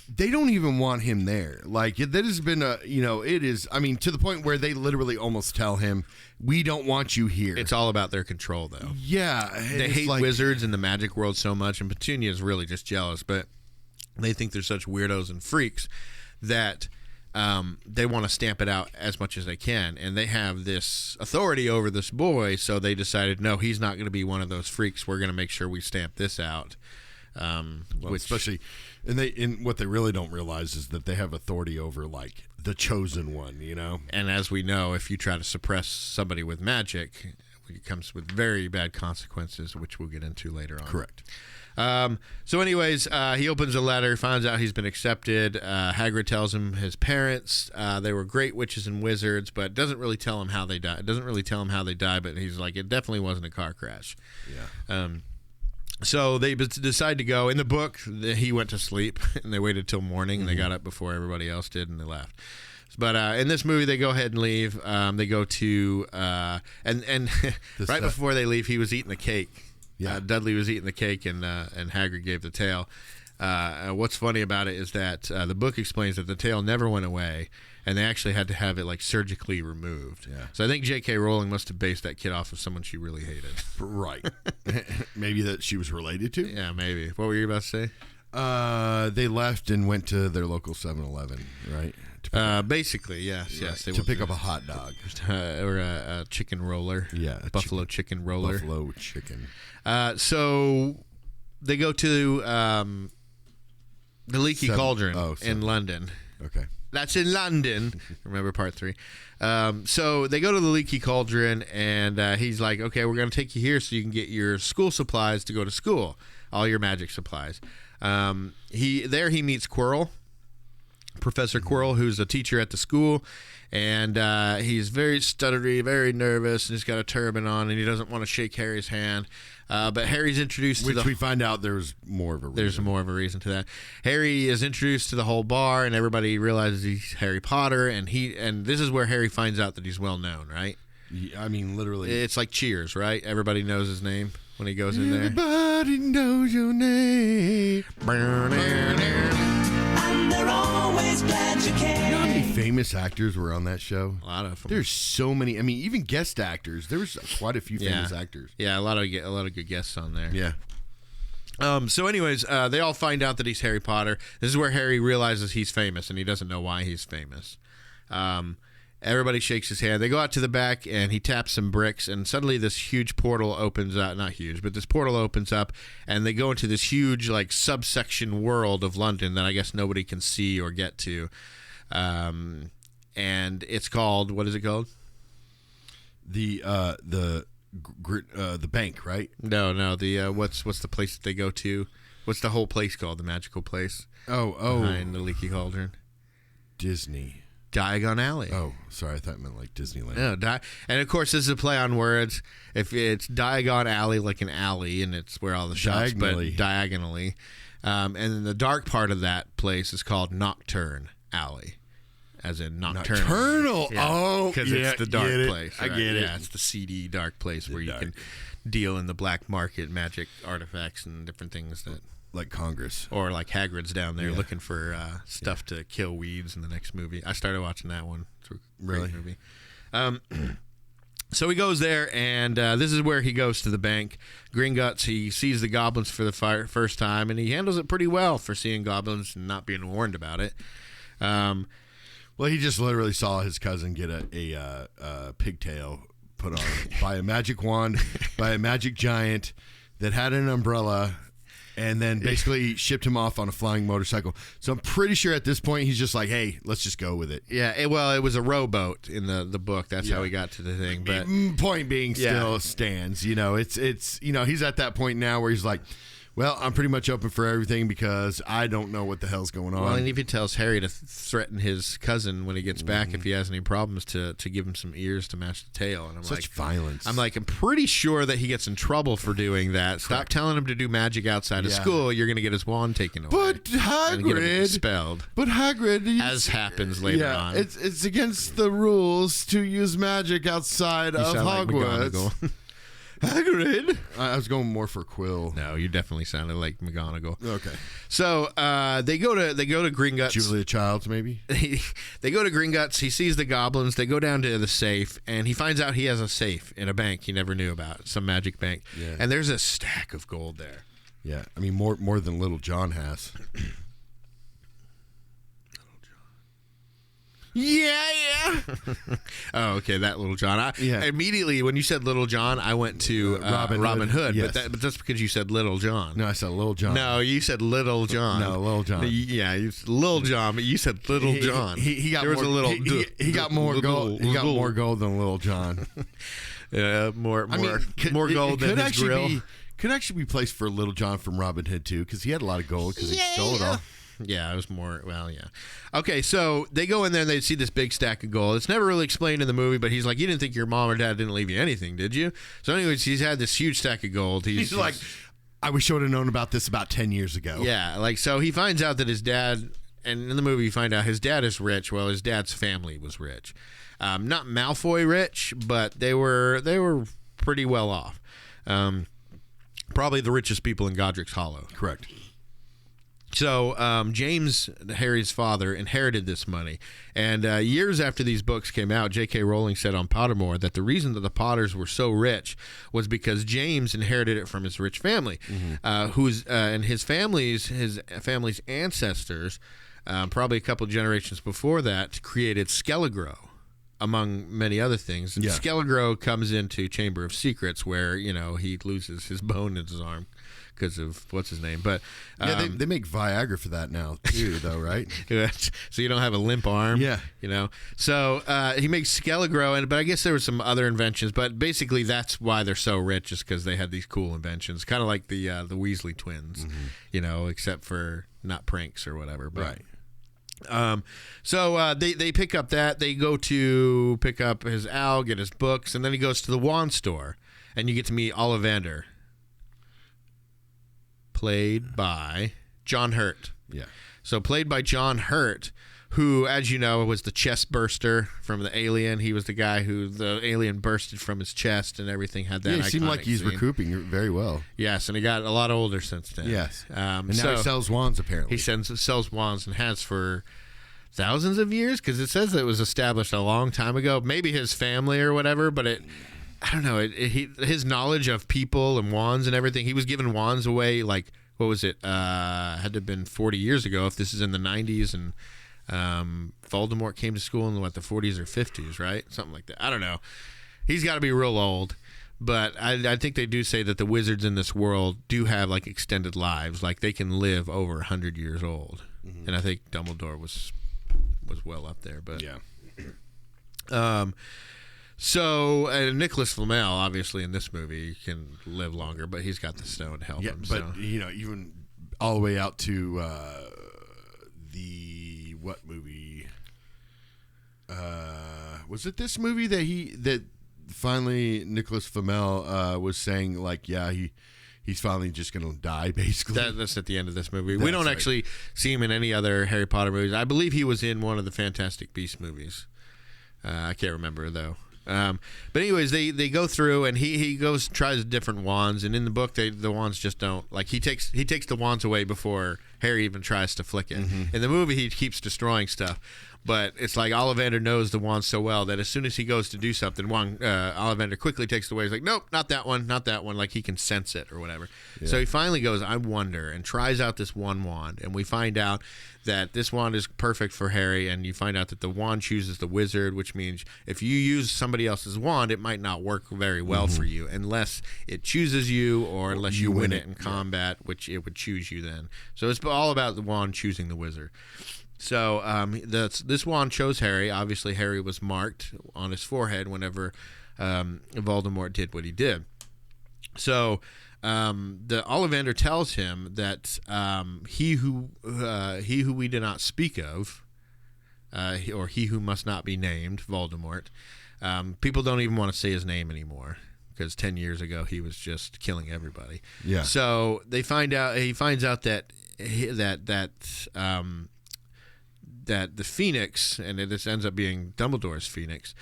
they don't even want him there. Like that has been it is. I mean, to the point where they literally almost tell him, "We don't want you here." It's all about their control, though. Yeah, they hate wizards in the magic world so much, and Petunia is really just jealous. But they think they're such weirdos and freaks that they want to stamp it out as much as they can, and they have this authority over this boy, so they decided, no, he's not going to be one of those freaks. We're going to make sure we stamp this out. Especially, and what they really don't realize is that they have authority over, like, the chosen one, you know? And as we know, if you try to suppress somebody with magic, it comes with very bad consequences, which we'll get into later on. Correct. So anyways, he opens a letter, finds out he's been accepted. Hagrid tells him his parents, they were great witches and wizards, but doesn't really tell him how they died. It doesn't really tell him how they died, but he's like, it definitely wasn't a car crash. Yeah. So they decide to go. In the book, he went to sleep, and they waited till morning, and they got up before everybody else did, and they left. But in this movie, they go ahead and leave. They go to and right before they leave, he was eating the cake. Yeah. Dudley was eating the cake, and Hagrid gave the tail. What's funny about it is that the book explains that the tail never went away, and they actually had to have it like surgically removed. Yeah. So I think J.K. Rowling must have based that kid off of someone she really hated. Right. Maybe that she was related to? Yeah, maybe. What were you about to say? They left and went to their local 7-Eleven, right? Basically, yes. They to pick up a hot dog. Or a chicken roller. Yeah. A buffalo chicken roller. Buffalo chicken. So they go to the Leaky Cauldron in London. Okay. That's in London. Remember part 3. So they go to the Leaky Cauldron, and he's like, okay, we're going to take you here so you can get your school supplies to go to school, all your magic supplies. He meets Quirrell, Professor Quirrell, who's a teacher at the school, and he's very stuttery, very nervous, and he's got a turban on, and he doesn't want to shake Harry's hand. But Harry's introduced to we find out there's more of a reason. There's more of a reason to that. Harry is introduced to the whole bar, and everybody realizes he's Harry Potter, and this is where Harry finds out that he's well known, right? Yeah, I mean, literally. It's like Cheers, right? Everybody knows his name when he goes in there. Everybody knows your name. And they're always glad you came. You know how many famous actors were on that show? A lot of them. There's so many. I mean, even guest actors. There was quite a few famous actors. Yeah, a lot of good guests on there. Yeah. So anyways, they all find out that he's Harry Potter. This is where Harry realizes he's famous, and he doesn't know why he's famous. Everybody shakes his hand. They go out to the back, and he taps some bricks, and suddenly this huge portal opens up. Not huge, but this portal opens up, and they go into this huge, like, subsection world of London that I guess nobody can see or get to. And it's called, what is it called? The bank, right? No. The what's the place that they go to? What's the whole place called? The magical place? Behind the Leaky Cauldron. Disney. Diagon Alley. Oh, sorry, I thought it meant like Disneyland. No, and of course this is a play on words. If it's Diagon Alley, like an alley, and it's where all the shops, but diagonally. And then the dark part of that place is called Nocturne Alley, as in nocturnal. Yeah, oh, because it's the dark place. Right? I get it. Yeah, it's the seedy dark place where you can deal in the black market magic artifacts and different things that. Like Congress. Or like Hagrid's down there looking for stuff to kill weeds in the next movie. I started watching that one. It's a great movie. So he goes there, and this is where he goes to the bank. Gringotts, he sees the goblins for the first time, and he handles it pretty well for seeing goblins and not being warned about it. Well, he just literally saw his cousin get a pigtail put on by a magic wand, by a magic giant that had an umbrella, and then basically shipped him off on a flying motorcycle. So I'm pretty sure at this point he's just like, hey, let's just go with it. Yeah, it was a rowboat in the book. That's how he got to the thing. But point being still stands. You know, it's he's at that point now where he's like, well, I'm pretty much open for everything because I don't know what the hell's going on. Well, and he even tells Harry to threaten his cousin when he gets back if he has any problems to give him some ears to match the tail. And I'm Such violence. I'm pretty sure that he gets in trouble for doing that. Stop telling him to do magic outside of school. You're going to get his wand taken away. But Hagrid, and get him expelled. But Hagrid, as happens later on, it's against the rules to use magic outside of Hogwarts. Like Hagrid. I was going more for Quill. No, you definitely sounded like McGonagall. Okay. So they go to Gringotts. Julia Childs, maybe. They go to Gringotts. He sees the goblins. They go down to the safe, and he finds out he has a safe in a bank he never knew about, some magic bank. Yeah. And there's a stack of gold there. Yeah, I mean more than Little John has. Yeah. Oh, okay, that Little John. Immediately, when you said Little John, I went to Robin Hood. Yes. But that's because you said Little John. No, I said Little John. No, you said Little John. No, Little John. Yeah, you said Little John, but you said Little John. He got there was more, a little. He got more gold. He got more gold than Little John. More gold than his grill. Could actually be placed for Little John from Robin Hood too, because he had a lot of gold because he stole it all. Yeah, it was more. Well, yeah. Okay, so they go in there and they see this big stack of gold. It's never really explained in the movie, but he's like, "You didn't think your mom or dad didn't leave you anything, did you?" So, anyways, he's had this huge stack of gold. He's like, "I wish I would have known about this about 10 years ago." Yeah, like so he finds out that his dad, and in the movie you find out his dad is rich. Well, his dad's family was rich, not Malfoy rich, but they were pretty well off. Probably the richest people in Godric's Hollow. Correct. So James, Harry's father, inherited this money. And years after these books came out, J.K. Rowling said on Pottermore that the reason that the Potters were so rich was because James inherited it from his rich family, and his family's ancestors, probably a couple generations before that, created Skelligro, among many other things. And Skelligro comes into Chamber of Secrets where, he loses his bone in his arm because of what's his name. But they make Viagra for that now too, though, right? So you don't have a limp arm. Yeah. So he makes Skelligro, but I guess there were some other inventions. But basically, that's why they're so rich, is because they had these cool inventions, kind of like the Weasley twins, except for not pranks or whatever. But, right. So they pick up that. They go to pick up his owl, get his books, and then he goes to the wand store, and you get to meet Ollivander, played by John Hurt. Yeah. So played by John Hurt, who, as you know, was the chest burster from the Alien. He was the guy who the alien bursted from his chest and everything. Had that. Yeah, it seemed like he's scene. recouping very well. Yes, and he got a lot older since then. Yes. And now so he sells wands, apparently. He sells wands and has for thousands of years, because it says that it was established a long time ago. Maybe his family or whatever, but I don't know. His knowledge of people and wands and everything. He was giving wands away like, what was it? Had to have been 40 years ago. If this is in the 90s, and Voldemort came to school in the 40s or 50s, right? Something like that. I don't know. He's got to be real old. But I think they do say that the wizards in this world do have like extended lives. Like they can live over 100 years old. Mm-hmm. And I think Dumbledore was well up there. But yeah. So Nicholas Flamel, obviously in this movie, can live longer, but he's got the stone to help him. But even all the way out to the what movie? Was it this movie that finally Nicholas Flamel was saying like, he's finally just going to die, basically? That's at the end of this movie. We don't actually see him in any other Harry Potter movies. I believe he was in one of the Fantastic Beasts movies. I can't remember though. But anyways, they go through and he goes tries different wands, and in the book the wands just don't, like, he takes the wands away before Harry even tries to flick it. In the movie he keeps destroying stuff, but it's like Ollivander knows the wand so well that as soon as he goes to do something, Ollivander quickly takes it away. He's like, nope, not that one, like he can sense it or whatever. So he finally goes, I wonder, and tries out this one wand, and we find out that this wand is perfect for Harry, and you find out that the wand chooses the wizard, which means if you use somebody else's wand, it might not work very well for you unless it chooses you, or unless you win it in combat, which it would choose you then. So it's all about the wand choosing the wizard. So this wand chose Harry. Obviously, Harry was marked on his forehead whenever Voldemort did what he did. So the Ollivander tells him that he who we do not speak of, or he who must not be named, Voldemort. People don't even want to say his name anymore, because 10 years ago he was just killing everybody. Yeah. So he finds out that that the Phoenix, and this ends up being Dumbledore's Phoenix,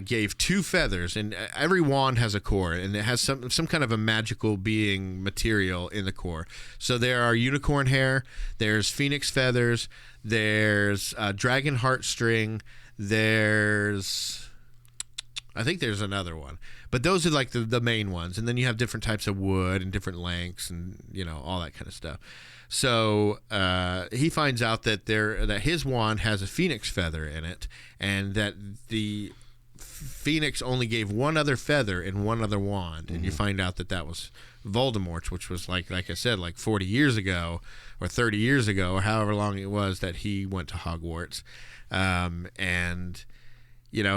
gave 2 feathers, and every wand has a core, and it has some kind of a magical being material in the core. So there are unicorn hair, there's phoenix feathers, there's dragon heartstring, there's I think there's another one, but those are like the main ones. And then you have different types of wood and different lengths and, all that kind of stuff. So he finds out that his wand has a phoenix feather in it, and that the phoenix only gave one other feather in one other wand. And you find out that was Voldemort's, which was like I said, like 40 years ago or 30 years ago or however long it was that he went to Hogwarts.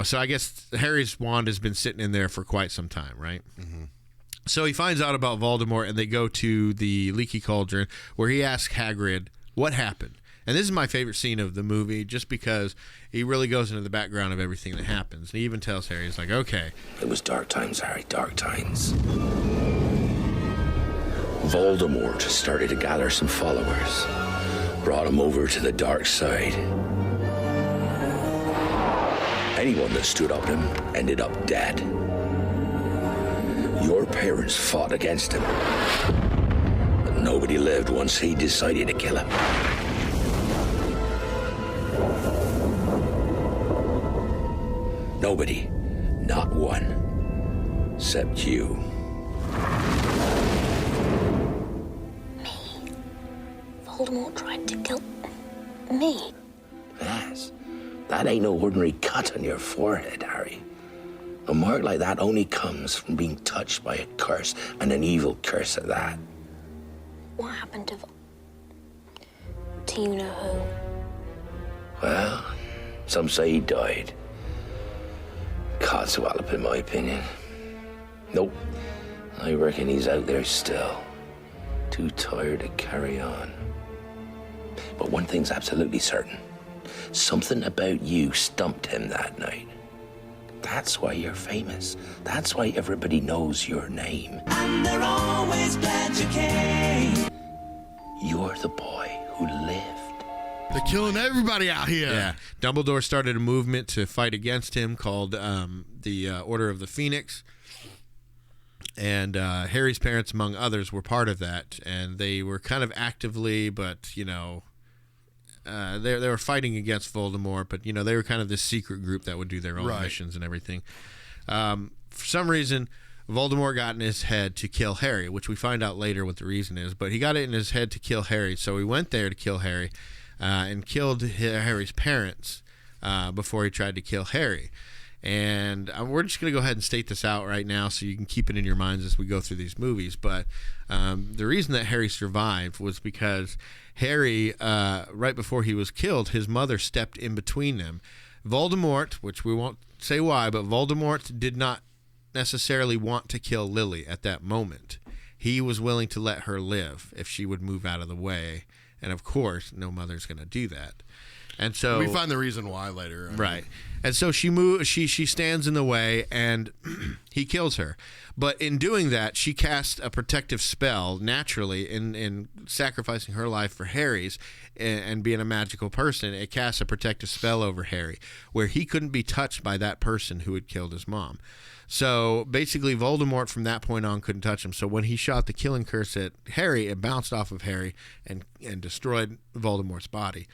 So I guess Harry's wand has been sitting in there for quite some time, right? Mm-hmm. So he finds out about Voldemort, and they go to the Leaky Cauldron, where he asks Hagrid what happened. And this is my favorite scene of the movie, just because he really goes into the background of everything that happens. And he even tells Harry, he's like, okay. It was dark times, Harry, dark times. Voldemort started to gather some followers, brought him over to the dark side. Anyone that stood up to him ended up dead. Your parents fought against him, but nobody lived once he decided to kill him. Nobody, not one, except you. Me? Voldemort tried to kill me? Yes. That ain't no ordinary cut on your forehead, Harry. A mark like that only comes from being touched by a curse, and an evil curse at that. What happened to Do you know who? Well, some say he died. Codswallop, in my opinion. Nope. I reckon he's out there still. Too tired to carry on. But one thing's absolutely certain. Something about you stumped him that night. That's why you're famous. That's why everybody knows your name. And they're always glad you came. You're the boy who lived. They're killing everybody out here. Yeah. Dumbledore started a movement to fight against him called the Order of the Phoenix. And Harry's parents, among others, were part of that. And they were kind of actively, but, they were fighting against Voldemort, but they were kind of this secret group that would do their own missions and everything. For some reason, Voldemort got in his head to kill Harry, which we find out later what the reason is. But he got it in his head to kill Harry, so he went there to kill Harry and killed Harry's parents before he tried to kill Harry. And we're just going to go ahead and state this out right now so you can keep it in your minds as we go through these movies. But the reason that Harry survived was because Harry, right before he was killed, his mother stepped in between them. Voldemort, which we won't say why, but Voldemort did not necessarily want to kill Lily at that moment. He was willing to let her live if she would move out of the way. And of course, no mother's going to do that. And so we find the reason why later. Right. And so she stands in the way, and he kills her. But in doing that, she casts a protective spell naturally in sacrificing her life for Harry's and being a magical person. It casts a protective spell over Harry where he couldn't be touched by that person who had killed his mom. So basically, Voldemort from that point on couldn't touch him. So when he shot the killing curse at Harry, it bounced off of Harry and destroyed Voldemort's body.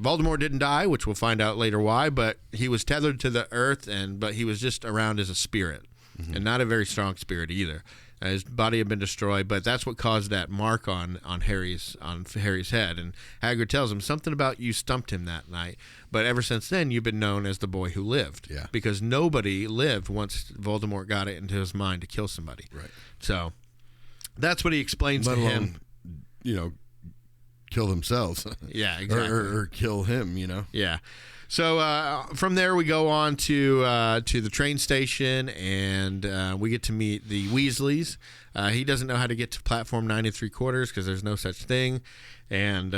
Voldemort didn't die, which we'll find out later why, but he was tethered to the earth, but he was just around as a spirit, and not a very strong spirit either. His body had been destroyed, but that's what caused that mark on Harry's head. And Hagrid tells him something about you stumped him that night, but ever since then you've been known as the boy who lived. Yeah. Because nobody lived once Voldemort got it into his mind to kill somebody. Right. So that's what he explains to him. Kill themselves. Yeah, exactly. or kill him, Yeah. So from there we go on to the train station, and we get to meet the Weasleys. He doesn't know how to get to platform 9 3/4 because there's no such thing. And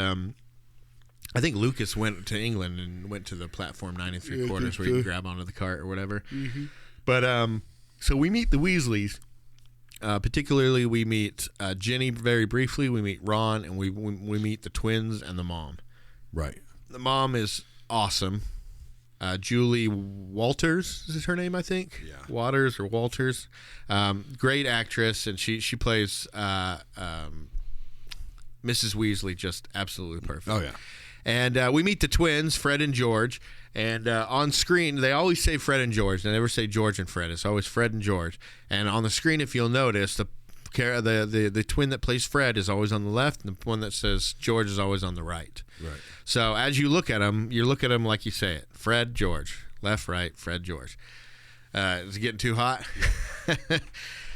I think Lucas went to England and went to the platform 9 3/4 where you can grab onto the cart or whatever. Mm-hmm. But so we meet the Weasleys. Particularly, we meet Ginny very briefly. We meet Ron, and we meet the twins and the mom. Right. The mom is awesome. Julie Walters is her name, I think. Yeah. Waters or Walters. Great actress, and she plays Mrs. Weasley just absolutely perfect. Oh, yeah. And we meet the twins, Fred and George. And on screen, they always say Fred and George. They never say George and Fred. It's always Fred and George. And on the screen, if you'll notice, the twin that plays Fred is always on the left, and the one that says George is always on the right. Right. So as you look at them like you say it. Fred, George. Left, right, Fred, George. Is it getting too hot?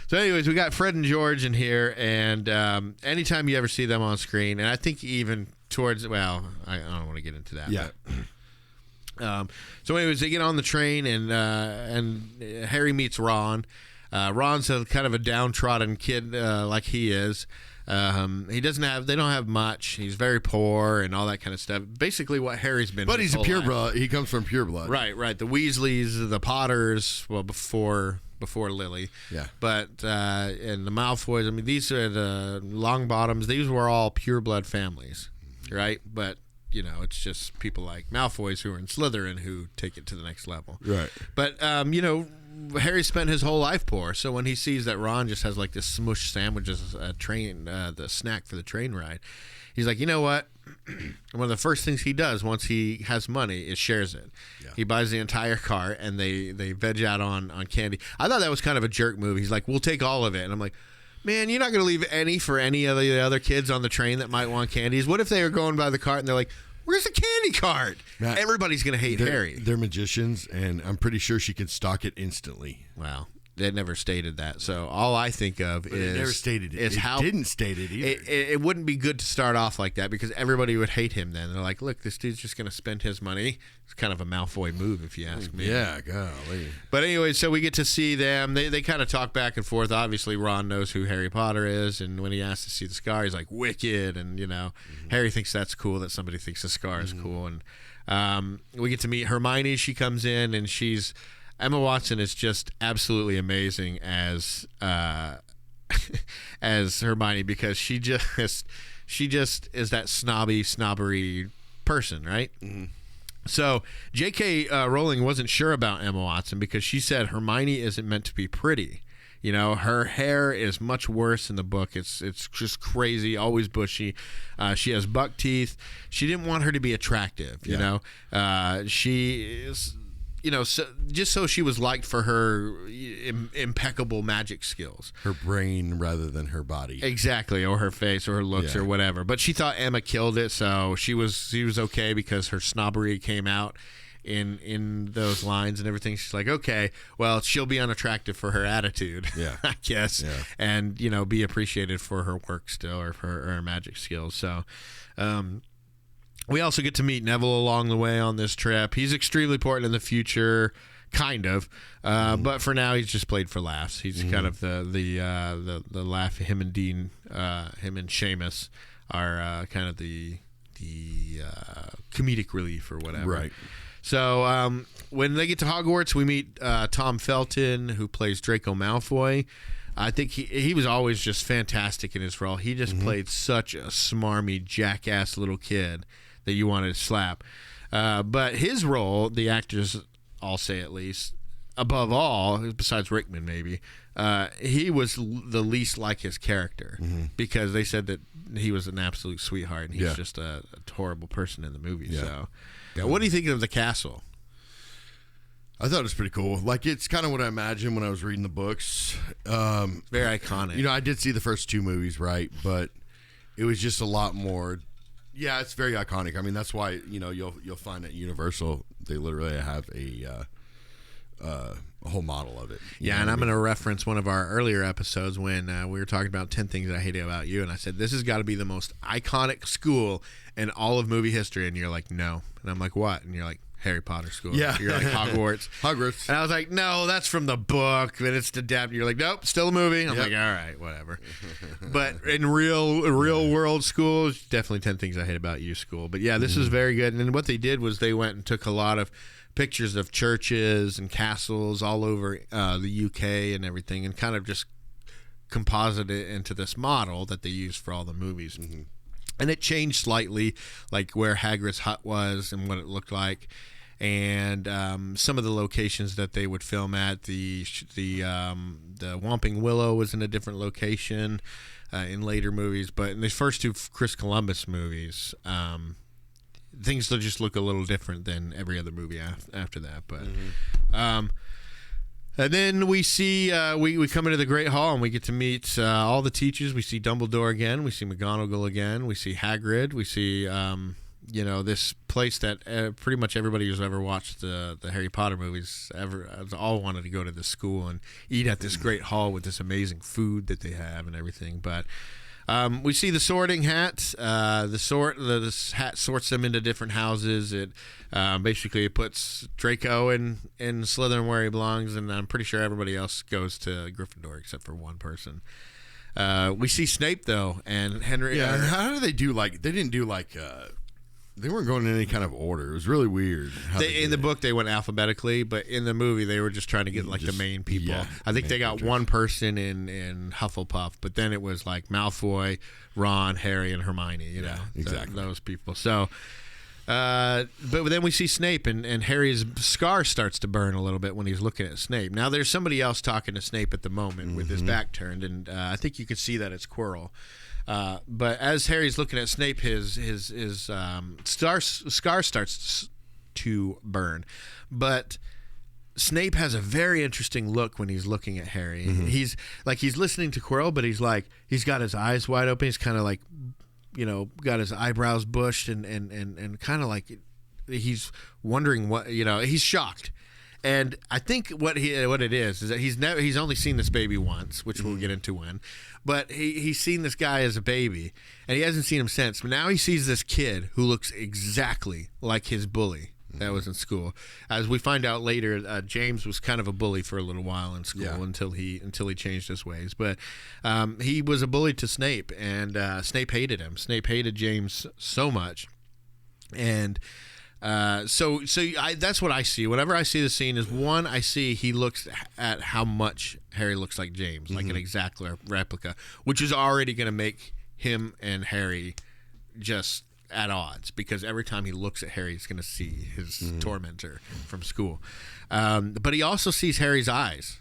So anyways, we got Fred and George in here, and anytime you ever see them on screen, and I think even towards, well, I don't want to get into that. Yeah. But, so anyways, they get on the train, and Harry meets Ron. Ron's kind of a downtrodden kid like he is. They don't have much. He's very poor and all that kind of stuff. Basically what Harry's been. But he's a pure blood. He comes from pure blood. Right. The Weasleys, the Potters, well, before Lily. Yeah. But and the Malfoys, I mean, these are the Longbottoms. These were all pure blood families, right? But it's just people like Malfoys who are in Slytherin who take it to the next level. Right. But Harry spent his whole life poor, so when he sees that Ron just has like this smush sandwich as a train, the snack for the train ride, he's like, you know what? One of the first things he does once he has money is shares it. Yeah. He buys the entire cart, and they veg out on candy. I thought that was kind of a jerk move. He's like, we'll take all of it. And I'm like, man, you're not going to leave any for any of the other kids on the train that might want candies. What if they were going by the cart and they're like, where's the candy cart? Matt, everybody's going to hate Harry. They're magicians, and I'm pretty sure she can stock it instantly. Wow. They never stated that. So all I think of is... It never stated it. Is how didn't state it either. It wouldn't be good to start off like that because everybody would hate him then. They're like, look, this dude's just going to spend his money. It's kind of a Malfoy move, if you ask me. Yeah, golly. But anyway, so we get to see them. They kind of talk back and forth. Obviously, Ron knows who Harry Potter is, and when he asks to see the scar, he's like, wicked. And, Harry thinks that's cool, that somebody thinks the scar is cool. And we get to meet Hermione. She comes in, and Emma Watson is just absolutely amazing as as Hermione because she just is that snobbery person, right? Mm-hmm. So J.K. Rowling wasn't sure about Emma Watson because she said Hermione isn't meant to be pretty. Her hair is much worse in the book. It's just crazy, always bushy. She has buck teeth. She didn't want her to be attractive. She is. So she was liked for her impeccable magic skills. Her brain rather than her body. Exactly, or her face or her looks or whatever. But she thought Emma killed it, so she was okay because her snobbery came out in those lines and everything. She's like, okay, well, she'll be unattractive for her attitude, I guess, and, be appreciated for her work still or for her magic skills. So, we also get to meet Neville along the way on this trip. He's extremely important in the future, kind of, but for now he's just played for laughs. He's kind of the laugh. Him and Dean, him and Seamus are kind of the comedic relief or whatever. Right. So when they get to Hogwarts, we meet Tom Felton, who plays Draco Malfoy. I think he was always just fantastic in his role. He just played such a smarmy, jackass little kid that you wanted to slap. But his role, the actors all say at least, above all, besides Rickman maybe, he was the least like his character because they said that he was an absolute sweetheart and he's just a horrible person in the movie. Yeah. So, what do you think of the castle? I thought it was pretty cool. Like, it's kind of what I imagined when I was reading the books. Very iconic. I did see the first two movies, right? But it was just a lot more. Yeah, it's very iconic. I mean, that's why you'll find at Universal they literally have a whole model of it. Yeah, and I'm going to reference one of our earlier episodes when we were talking about 10 things that I hate about you, and I said this has got to be the most iconic school in all of movie history, and you're like, no, and I'm like, what? And you're like, Harry Potter school. Yeah. You're like, Hogwarts. Hogwarts. And I was like, no, that's from the book, but it's adapted. You're like, nope, still a movie. I'm like, all right, whatever. But in real world schools, definitely 10 things I hate about you school. But yeah, this is very good. And then what they did was they went and took a lot of pictures of churches and castles all over the UK and everything and kind of just composited it into this model that they used for all the movies. And it changed slightly, like where Hagrid's hut was and what it looked like. And some of the locations that they would film at, the Whomping Willow was in a different location in later movies, but in the first two Chris Columbus movies, things will just look a little different than every other movie after that. But and then we see we come into the Great Hall and we get to meet all the teachers. We see Dumbledore again. We see McGonagall again. We see Hagrid. We see this place that pretty much everybody who's ever watched the Harry Potter movies has all wanted to go to this school and eat at this great hall with this amazing food that they have and everything. But we see the sorting hat. This hat sorts them into different houses. It basically puts Draco in Slytherin where he belongs, and I'm pretty sure everybody else goes to Gryffindor except for one person. We see Snape though, and Henry. Yeah, how do they do like? They didn't do like. They weren't going in any kind of order. It was really weird. In the book, they went alphabetically, but in the movie, they were just trying to get like the main people. Yeah, I think they got one person in Hufflepuff, but then it was like Malfoy, Ron, Harry, and Hermione. Exactly those people. So, but then we see Snape, and Harry's scar starts to burn a little bit when he's looking at Snape. Now, there's somebody else talking to Snape at the moment with his back turned, and I think you can see that it's Quirrell. But as Harry's looking at Snape, his scar starts to burn. But Snape has a very interesting look when he's looking at Harry. He's listening to Quirrell, but he's got his eyes wide open. He's kind of like, got his eyebrows bushed and kind of like he's wondering what, he's shocked. And I think what it is that he's only seen this baby once, which we'll get into when, but he's seen this guy as a baby, and he hasn't seen him since. But now he sees this kid who looks exactly like his bully that was in school. As we find out later, James was kind of a bully for a little while in school until he changed his ways. But he was a bully to Snape, and Snape hated him. Snape hated James so much, and. So that's what I see. Whenever I see the scene is, one, I see he looks at how much Harry looks like James, like an exact replica, which is already going to make him and Harry just at odds, because every time he looks at Harry, he's going to see his tormentor from school. But he also sees Harry's eyes.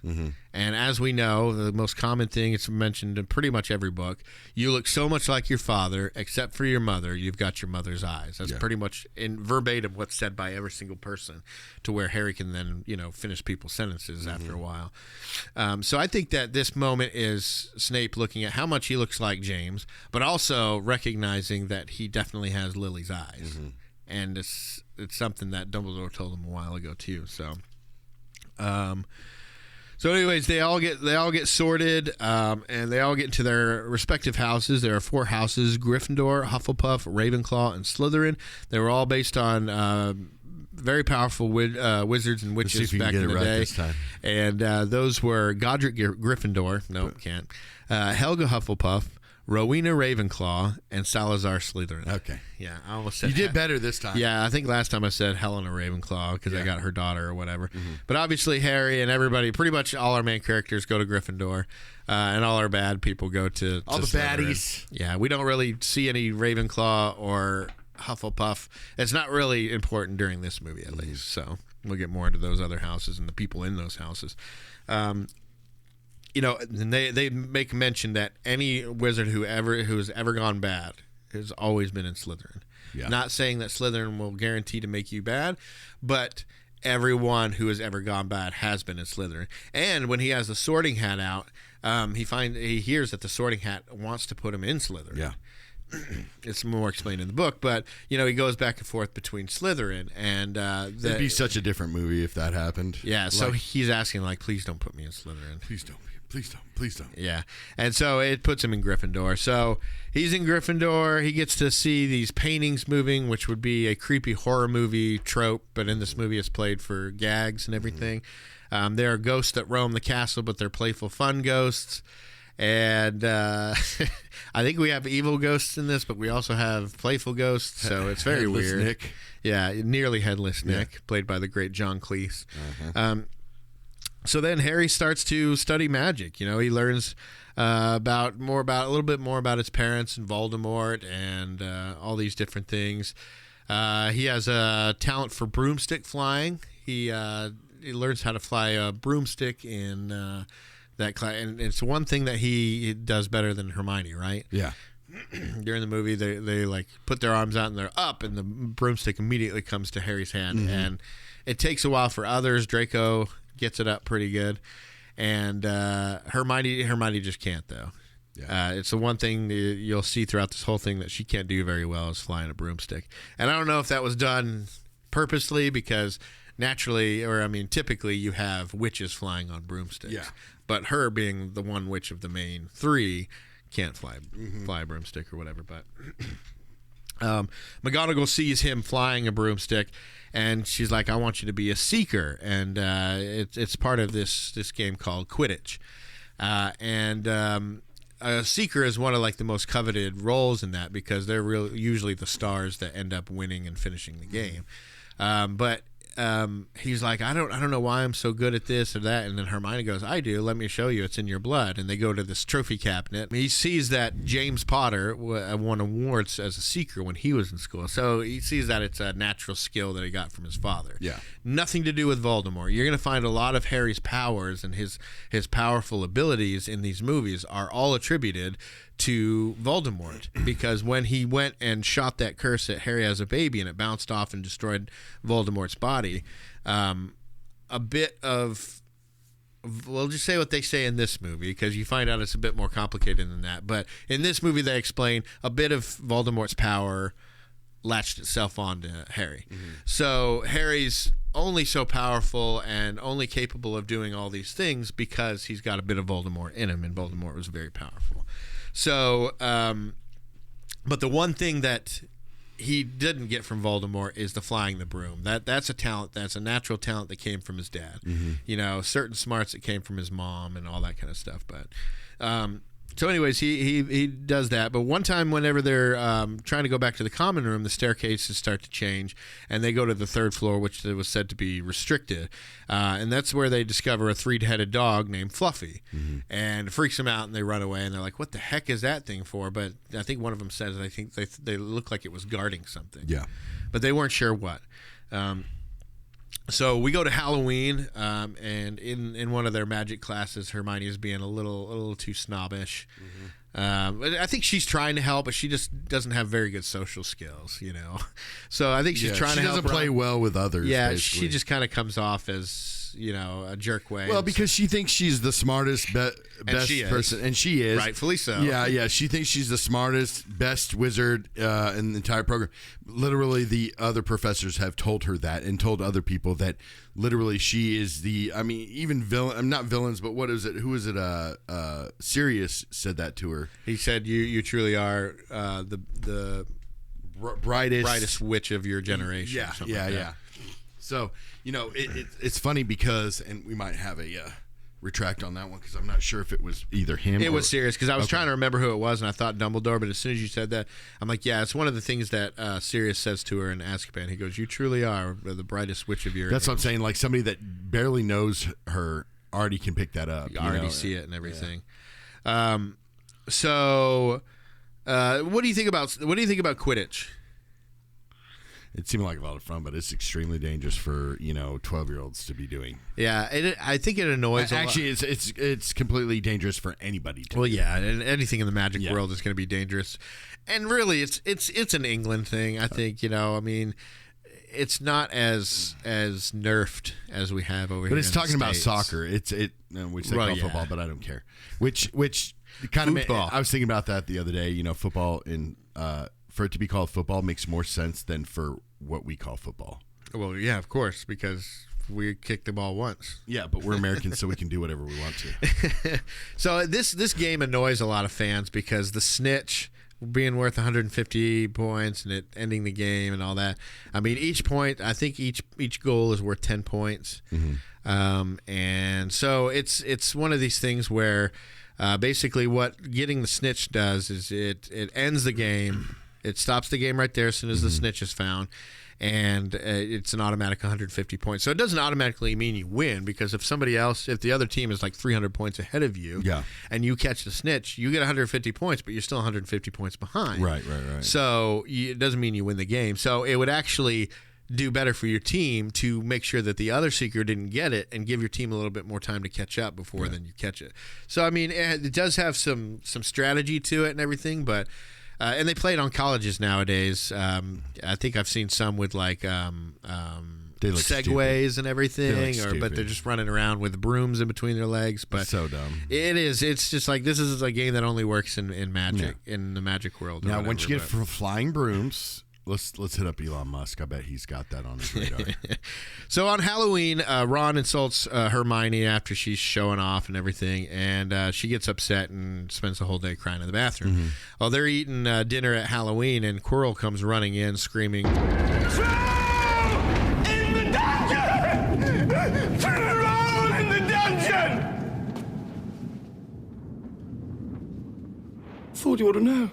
And as we know, the most common thing, it's mentioned in pretty much every book, you look so much like your father, except for your mother, you've got your mother's eyes. That's pretty much in verbatim what's said by every single person, to where Harry can then, finish people's sentences after a while. So I think that this moment is Snape looking at how much he looks like James, but also recognizing that he definitely has Lily's eyes. And it's something that Dumbledore told him a while ago too. So anyways, they all get sorted, and they all get into their respective houses. There are 4 houses: Gryffindor, Hufflepuff, Ravenclaw, and Slytherin. They were all based on very powerful wizards and witches back in the day. This time. And those were Godric Gryffindor. Nope, can't. Helga Hufflepuff, Rowena Ravenclaw, and Salazar Slytherin. Okay. Yeah, I almost said you did better this time. Yeah, I think last time I said Helena Ravenclaw because I got her daughter or whatever. But obviously Harry and everybody, pretty much all our main characters go to Gryffindor, and all our bad people go to all the Slytherin. baddies. Yeah, we don't really see any Ravenclaw or Hufflepuff. It's not really important during this movie, at least. So we'll get more into those other houses and the people in those houses. And they make mention that any wizard who has ever gone bad has always been in Slytherin. Yeah. Not saying that Slytherin will guarantee to make you bad, but everyone who has ever gone bad has been in Slytherin. And when he has the sorting hat out, he hears that the sorting hat wants to put him in Slytherin. Yeah. It's more explained in the book, but he goes back and forth between Slytherin and it'd be such a different movie if that happened. Yeah, so he's asking please don't put me in Slytherin. Please don't. Please don't. Yeah. And so it puts him in Gryffindor. So he's in Gryffindor. He gets to see these paintings moving, which would be a creepy horror movie trope, but in this movie it's played for gags and everything. There are ghosts that roam the castle, but they're playful, fun ghosts. And I think we have evil ghosts in this, but we also have playful ghosts, so it's very Headless weird. Nick. Yeah, nearly Headless Nick, played by the great John Cleese. So then Harry starts to study magic. He learns a little bit more about his parents and Voldemort and all these different things. He has a talent for broomstick flying. He learns how to fly a broomstick in that class, and it's one thing that he does better than Hermione, right? Yeah. during the movie, they like put their arms out and they're up, and the broomstick immediately comes to Harry's hand, and it takes a while for others. Draco gets it up pretty good, and Hermione just can't though. Yeah. It's the one thing you'll see throughout this whole thing that she can't do very well is flying a broomstick. And I don't know if that was done purposely, because naturally, or I mean, typically you have witches flying on broomsticks. Yeah. But her being the one witch of the main three can't fly a broomstick or whatever. But McGonagall sees him flying a broomstick, and she's like, "I want you to be a seeker," and it's part of this game called Quidditch, a seeker is one of like the most coveted roles in that, because they're usually the stars that end up winning and finishing the game. But he's like, I don't know why I'm so good at this or that. And then Hermione goes, I do. Let me show you. It's in your blood. And they go to this trophy cabinet. He sees that James Potter won awards as a seeker when he was in school. So he sees that it's a natural skill that he got from his father. Yeah. Nothing to do with Voldemort. You're going to find a lot of Harry's powers and his powerful abilities in these movies are all attributed to Voldemort, because when he went and shot that curse at Harry as a baby and it bounced off and destroyed Voldemort's body, a bit of, we'll just say what they say in this movie, because you find out it's a bit more complicated than that, but in this movie they explain a bit of Voldemort's power latched itself onto Harry. So Harry's only so powerful and only capable of doing all these things because he's got a bit of Voldemort in him, and Voldemort was very powerful. So, but the one thing that he didn't get from Voldemort is the flying the broom. That's a talent. That's a natural talent that came from his dad. You know, certain smarts that came from his mom and all that kind of stuff. But so, anyways, he does that. But one time, whenever they're trying to go back to the common room, the staircases start to change, and they go to the third floor, which was said to be restricted. And that's where they discover a three-headed dog named Fluffy, and it freaks them out, and they run away. And they're like, "What the heck is that thing for?" But I think one of them says, "I think they look like it was guarding something." Yeah, but they weren't sure what. So we go to Halloween, and in one of their magic classes, Hermione is being a little too snobbish. I think she's trying to help, but she just doesn't have very good social skills, you know. So I think she's trying to help. She doesn't play well with others. Yeah, basically. She just kind of comes off as, you know, a jerk way. Well, because she thinks she's the smartest, best person, and she is, rightfully so. Yeah. She thinks she's the smartest, best wizard in the entire program. Literally, the other professors have told her that, and told other people that. Literally, she is the. I mean, even villain. I'm not villains, but what is it? Who is it? Sirius said that to her. He said, "You truly are the brightest witch of your generation." Yeah. So, you know, it's funny because, and we might have a retract on that one, because I'm not sure if it was either him or... It was Sirius, because I was trying to remember who it was, and I thought Dumbledore, but as soon as you said that, I'm like, yeah, it's one of the things that Sirius says to her in Azkaban. He goes, "You truly are the brightest witch of your age." That's what I'm saying. Like, somebody that barely knows her already can pick that up. You already see it and everything. Yeah. So, what do you think about Quidditch? It seemed like a lot of fun, but it's extremely dangerous for 12-year-olds to be doing. Yeah, I think it annoys. Actually, it's completely dangerous for anybody to. Well, yeah, and anything in the magic world is going to be dangerous, and really, it's an England thing. I think I mean, it's not as nerfed as we have over here. But it's talking about soccer. We say call football, but I don't care. Which kind of I was thinking about that the other day. Football in. For it to be called football makes more sense than for what we call football. Well, yeah, of course, because we kicked the ball once. Yeah, but we're Americans, so we can do whatever we want to. So this game annoys a lot of fans because the snitch being worth 150 points and it ending the game and all that. I mean, each point, I think each goal is worth 10 points. And so it's one of these things where basically what getting the snitch does is it ends the game. It stops the game right there as soon as the snitch is found, and it's an automatic 150 points. So it doesn't automatically mean you win, because if the other team is like 300 points ahead of you, and you catch the snitch, you get 150 points, but you're still 150 points behind. Right. So it doesn't mean you win the game. So it would actually do better for your team to make sure that the other seeker didn't get it and give your team a little bit more time to catch up before then you catch it. So, I mean, it does have some strategy to it and everything, but and they play it on colleges nowadays. I think I've seen some with like segways and everything, but they're just running around with brooms in between their legs. But it's so dumb. It is. It's just like this is a game that only works in Magic, in the Magic world. Now, once you get flying brooms, let's hit up Elon Musk. I bet he's got that on his radar. So on Halloween, Ron insults Hermione after she's showing off and everything, and she gets upset and spends the whole day crying in the bathroom. While they're eating dinner at Halloween, and Quirrell comes running in screaming, Thought you ought to know.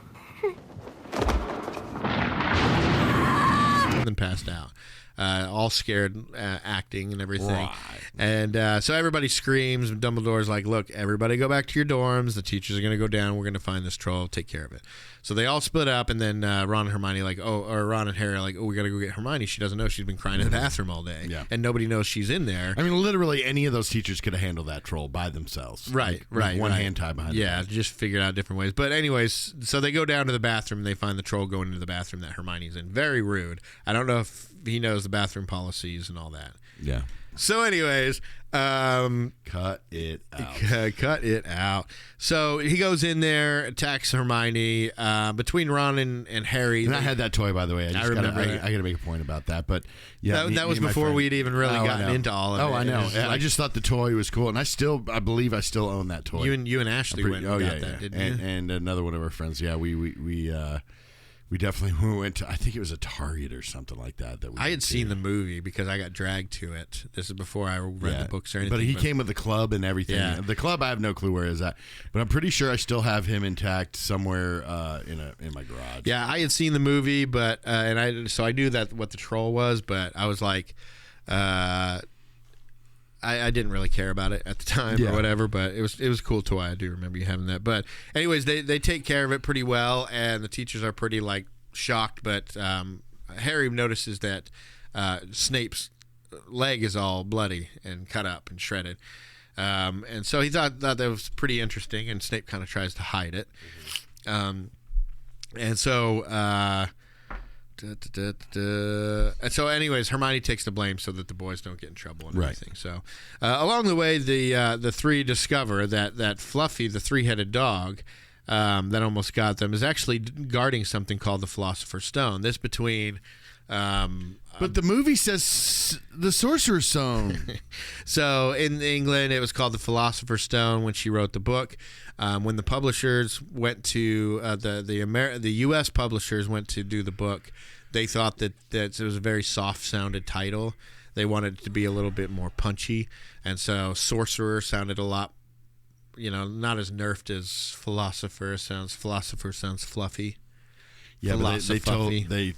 and then passed out. All scared, acting and everything. Right. And so everybody screams. Dumbledore's like, look, everybody go back to your dorms. The teachers are going to go down. We're going to find this troll. Take care of it. So they all split up, and then Ron and Hermione Ron and Harry are like, we got to go get Hermione. She doesn't know she's been crying in the bathroom all day. Yeah. And nobody knows she's in there. I mean, literally any of those teachers could have handled that troll by themselves. Right. One hand tied behind the back. Just figured out different ways. But anyways, so they go down to the bathroom, and they find the troll going into the bathroom that Hermione's in. Very rude. I don't know if he knows the bathroom policies and all that. Yeah. So anyways, cut it out. Cut it out. So he goes in there, attacks Hermione. Between Ron and Harry, And I had that toy, by the way. I remember got to make a point about that. But yeah, that was before we'd even really gotten into all of it. Oh, I know. I just thought the toy was cool, and I believe I still own that toy. You and Ashley went and got that, didn't you? And another one of our friends. Yeah, we definitely went to, I think it was a Target or something like that. I had seen the movie because I got dragged to it. This is before I read the books or anything. But he came with the club and everything. Yeah. The club, I have no clue where is that. But I'm pretty sure I still have him intact somewhere in my garage. Yeah, I had seen the movie, but so I knew that what the troll was, but I was like, I didn't really care about it at the time or whatever, but it was a cool toy. I do remember you having that. But anyways, they take care of it pretty well, and the teachers are pretty like shocked. But Harry notices that Snape's leg is all bloody and cut up and shredded, and so he thought that was pretty interesting. And Snape kind of tries to hide it, and so. And so, anyways, Hermione takes the blame so that the boys don't get in trouble and everything. So, along the way, the three discover that Fluffy, the three-headed dog that almost got them, is actually guarding something called the Philosopher's Stone. This between. But the movie says the Sorcerer's Stone. So in England, it was called the Philosopher's Stone when she wrote the book. When the publishers went to the U.S. publishers went to do the book, they thought that it was a very soft-sounded title. They wanted it to be a little bit more punchy, and so Sorcerer sounded a lot, not as nerfed as Philosopher sounds. Philosopher sounds fluffy. Yeah, but they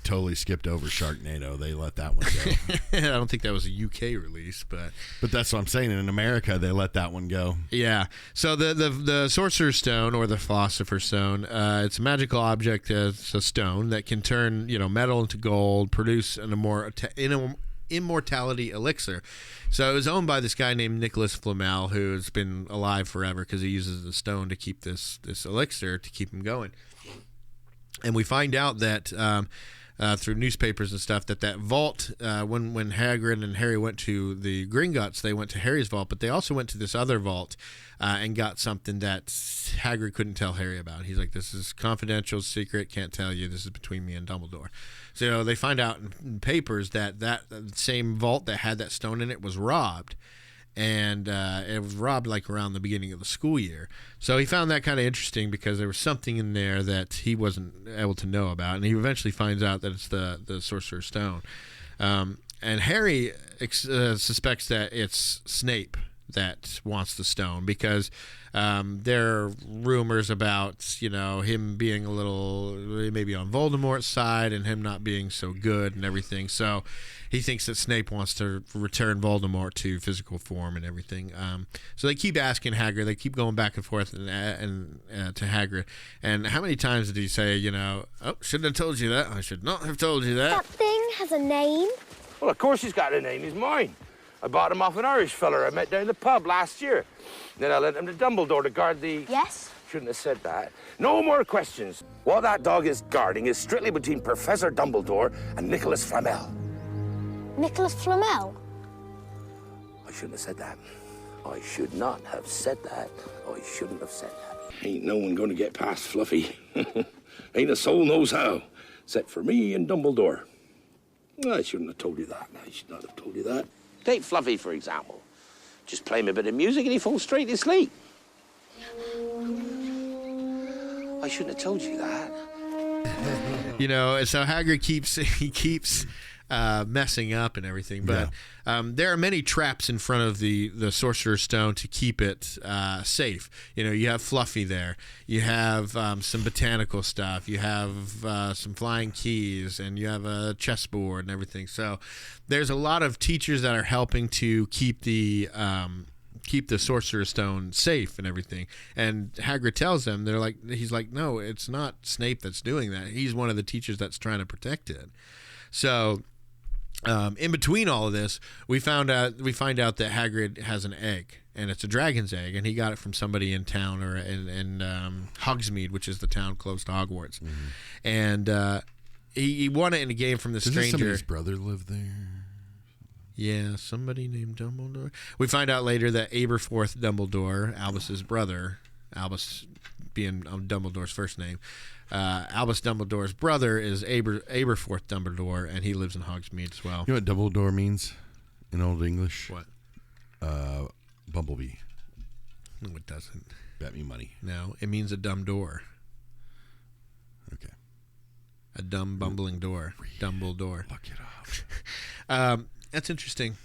totally skipped over Sharknado. They let that one go. I don't think that was a UK release, but that's what I'm saying. In America, they let that one go. Yeah. So the Sorcerer's Stone or the Philosopher's Stone, it's a magical object. It's a stone that can turn metal into gold, produce an immortality elixir. So it was owned by this guy named Nicholas Flamel, who's been alive forever because he uses the stone to keep this elixir to keep him going. And we find out that through newspapers and stuff that vault, when Hagrid and Harry went to the Gringotts, they went to Harry's vault, but they also went to this other vault and got something that Hagrid couldn't tell Harry about. He's like, this is confidential, secret, can't tell you. This is between me and Dumbledore. So they find out in papers that same vault that had that stone in it was robbed. And it was robbed like around the beginning of the school year. So he found that kind of interesting because there was something in there that he wasn't able to know about, and he eventually finds out that it's the Sorcerer's Stone. And Harry suspects that it's Snape that wants the stone because there are rumors about him being a little maybe on Voldemort's side and him not being so good and everything. So he thinks that Snape wants to return Voldemort to physical form and everything. So they keep asking Hagrid. They keep going back and forth and to Hagrid. And how many times did he say, oh, shouldn't have told you that. I should not have told you that. That thing has a name? Well, of course he's got a name. He's mine. I bought him off an Irish feller I met down the pub last year. Then I lent him to Dumbledore to guard the... Yes? shouldn't have said that. No more questions. What that dog is guarding is strictly between Professor Dumbledore and Nicholas Flamel. Nicholas Flamel? I shouldn't have said that. I should not have said that. I shouldn't have said that. Ain't no one gonna get past Fluffy. Ain't a soul knows how, except for me and Dumbledore. I shouldn't have told you that. I should not have told you that. Take Fluffy, for example. Just play him a bit of music and he falls straight asleep. I shouldn't have told you that. You know, and so Hagrid keeps messing up and everything, but there are many traps in front of the Sorcerer's Stone to keep it safe. You know, you have Fluffy there, you have some botanical stuff, you have some flying keys, and you have a chessboard and everything. So there's a lot of teachers that are helping to keep the Sorcerer's Stone safe and everything. And Hagrid tells them, he's like, no, it's not Snape that's doing that. He's one of the teachers that's trying to protect it. So in between all of this, we find out that Hagrid has an egg, and it's a dragon's egg, and he got it from somebody in town, or in Hogsmeade, which is the town close to Hogwarts. Mm-hmm. And he won it in a game from the stranger. Doesn't somebody's brother live there? Yeah, somebody named Dumbledore. We find out later that Aberforth Dumbledore, Albus's brother, Albus being Dumbledore's first name, Albus Dumbledore's brother is Aberforth Dumbledore, and he lives in Hogsmeade as well. You know what Dumbledore means in Old English? What? Bumblebee. No, it doesn't. Bet me money. No, it means a dumb door. Okay. A dumb, bumbling door. Dumbledore. Look it up. That's interesting.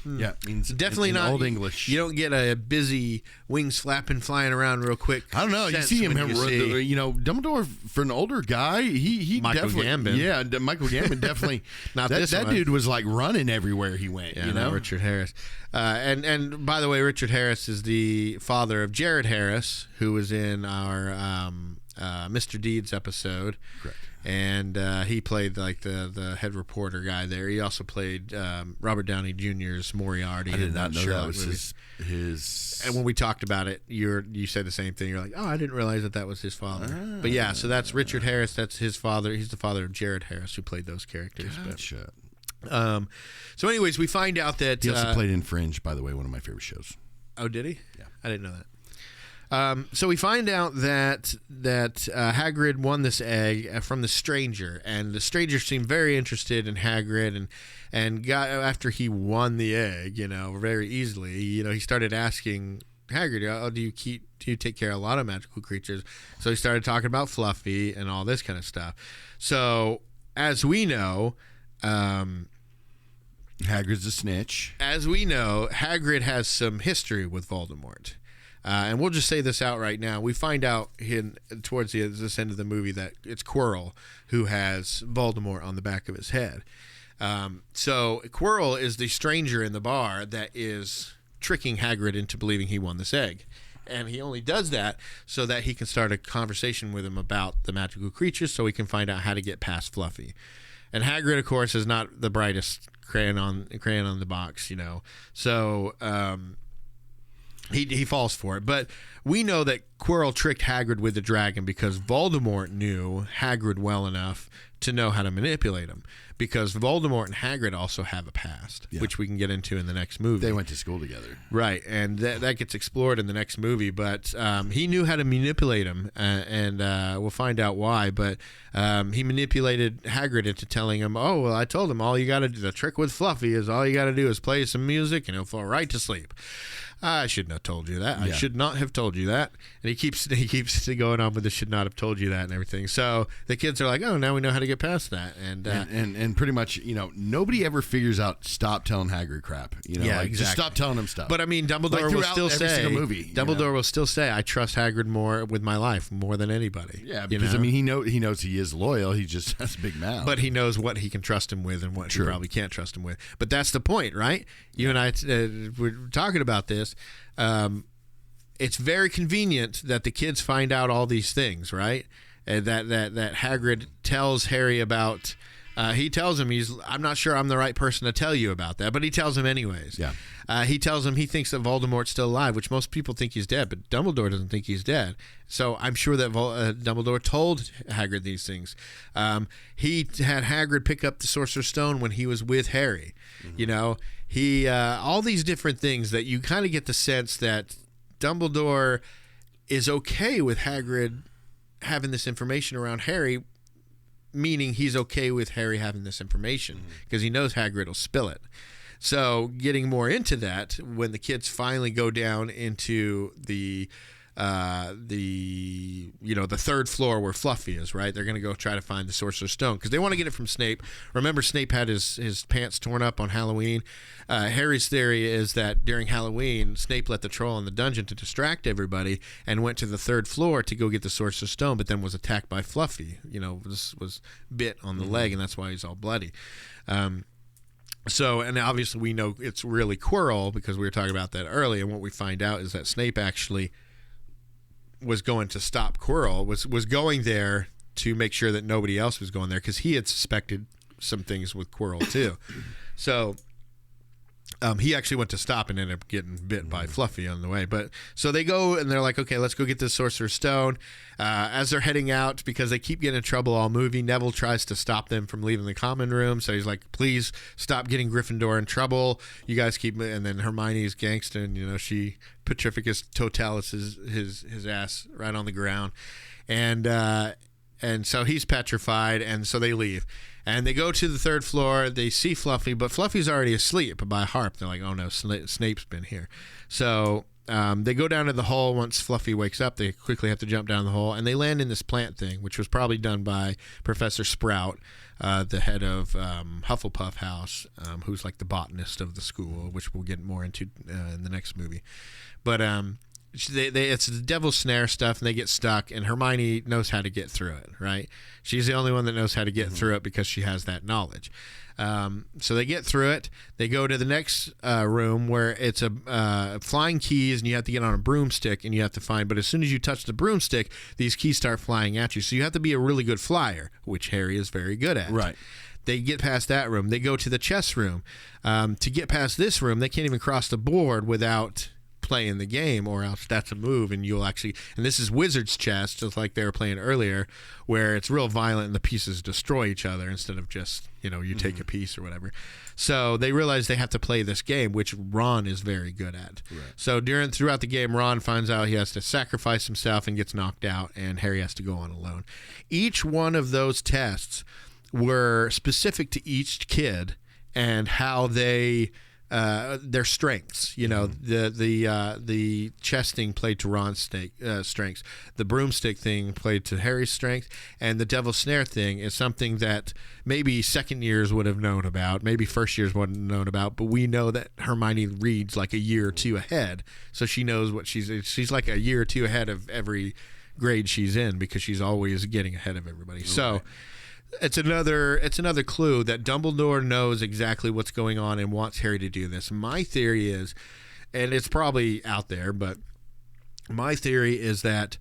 Yeah, it means definitely in not Old English. You don't get a busy wings flapping, flying around real quick. I don't know. You see him, Dumbledore, for an older guy, he Michael definitely, Gambon. Yeah, Michael Gambon definitely. Not that, this that one. dude was like running everywhere he went. Yeah, you know, Richard Harris. And by the way, Richard Harris is the father of Jared Harris, who was in our Mr. Deeds episode. Correct. And he played like the head reporter guy there. He also played Robert Downey Jr.'s Moriarty. I did not know Sherlock that was movies. his. And when we talked about it, you said the same thing. You're like, oh, I didn't realize that was his father. But yeah, so that's Richard Harris. That's his father. He's the father of Jared Harris, who played those characters. Gotcha. But, so anyways, we find out that He also played in Fringe, by the way, one of my favorite shows. Oh, did he? Yeah, I didn't know that. So we find out that Hagrid won this egg from the stranger, and the stranger seemed very interested in Hagrid, and got after he won the egg, very easily. He started asking Hagrid, "Oh, do you take care of a lot of magical creatures?" So he started talking about Fluffy and all this kind of stuff. So as we know, Hagrid's a snitch. As we know, Hagrid has some history with Voldemort. And we'll just say this out right now. We find out towards this end of the movie that it's Quirrell who has Voldemort on the back of his head. So Quirrell is the stranger in the bar that is tricking Hagrid into believing he won this egg. And he only does that so that he can start a conversation with him about the magical creatures, so he can find out how to get past Fluffy. And Hagrid, of course, is not the brightest crayon on the box, So he falls for it. But we know that Quirrell tricked Hagrid with the dragon because Voldemort knew Hagrid well enough to know how to manipulate him. Because Voldemort and Hagrid also have a past, which we can get into in the next movie. They went to school together. Right, and that gets explored in the next movie. But he knew how to manipulate him, and we'll find out why. But he manipulated Hagrid into telling him, oh, well, I told him all you got to do, the trick with Fluffy is all you got to do is play some music and he'll fall right to sleep. I should not have told you that. I should not have told you that. And he keeps going on with the should not have told you that and everything. So the kids are like, oh, now we know how to get past that. And pretty much, nobody ever figures out stop telling Hagrid crap. Exactly. Just stop telling him stuff. But I mean, Dumbledore will still say, will still say, I trust Hagrid more with my life more than anybody. Yeah, because he knows he is loyal. He just has a big mouth. But he knows what he can trust him with and what he probably can't trust him with. But that's the point, right? You and I we're talking about this. It's very convenient that the kids find out all these things, right? That Hagrid tells Harry about He tells him I'm not sure I'm the right person to tell you about that, but he tells him anyways. Yeah. He tells him he thinks that Voldemort's still alive, which most people think he's dead, but Dumbledore doesn't think he's dead. So I'm sure that Dumbledore told Hagrid these things. He had Hagrid pick up the Sorcerer's Stone when he was with Harry. You know, he all these different things that you kind of get the sense that Dumbledore is okay with Hagrid having this information around Harry, meaning he's okay with Harry having this information because he knows Hagrid will spill it. So getting more into that, when the kids finally go down into the third floor where Fluffy is, right? They're going to go try to find the Sorcerer's Stone because they want to get it from Snape. Remember, Snape had his pants torn up on Halloween. Harry's theory is that during Halloween, Snape let the troll in the dungeon to distract everybody and went to the third floor to go get the Sorcerer's Stone, but then was attacked by Fluffy. You know, was bit on the leg, and that's why he's all bloody. So, and obviously we know it's really Quirrell because we were talking about that earlier, and what we find out is that Snape actually was going to stop Quirrell, was going there to make sure that nobody else was going there because he had suspected some things with Quirrell too. So he actually went to stop and ended up getting bit by Fluffy on the way. But so they go and they're like, okay, let's go get the Sorcerer's Stone. As they're heading out, because they keep getting in trouble all movie, Neville tries to stop them from leaving the common room. So he's like, please stop getting Gryffindor in trouble. You guys keep, and then Hermione's gangster, you know, she Petrificus Totalis his ass right on the ground. And so he's petrified, and so they leave. And they go to the third floor. They see Fluffy, but Fluffy's already asleep by Harp. They're like, oh, no, Snape's been here. So they go down to the hole. Once Fluffy wakes up, they quickly have to jump down the hole, and they land in this plant thing, which was probably done by Professor Sprout, the head of Hufflepuff House, who's like the botanist of the school, which we'll get more into in the next movie. But it's the devil's snare stuff, and they get stuck, and Hermione knows how to get through it, right? She's the only one that knows how to get through it because she has that knowledge. So they get through it. They go to the next room where it's a flying keys, and you have to get on a broomstick, and you have to find, but as soon as you touch the broomstick, these keys start flying at you. So you have to be a really good flyer, which Harry is very good at. Right. They get past that room. They go to the chess room. To get past this room, they can't even cross the board without playing the game, or else that's a move, and you'll actually, and this is Wizard's chess, just like they were playing earlier, where it's real violent and the pieces destroy each other instead of just, you know, you take a piece or whatever. So they realize they have to play this game, which Ron is very good at. Right. So throughout the game, Ron finds out he has to sacrifice himself and gets knocked out, and Harry has to go on alone. Each one of those tests were specific to each kid and how they their strengths, you know, the chess thing played to Ron's strengths, the broomstick thing played to Harry's strength, and the devil's snare thing is something that maybe second years would have known about, maybe first years wouldn't have known about, but we know that Hermione reads like a year or two ahead, so she knows what she's like a year or two ahead of every grade she's in because she's always getting ahead of everybody. Right. So it's another clue that Dumbledore knows exactly what's going on and wants Harry to do this. My theory is, and it's probably out there, but my theory is that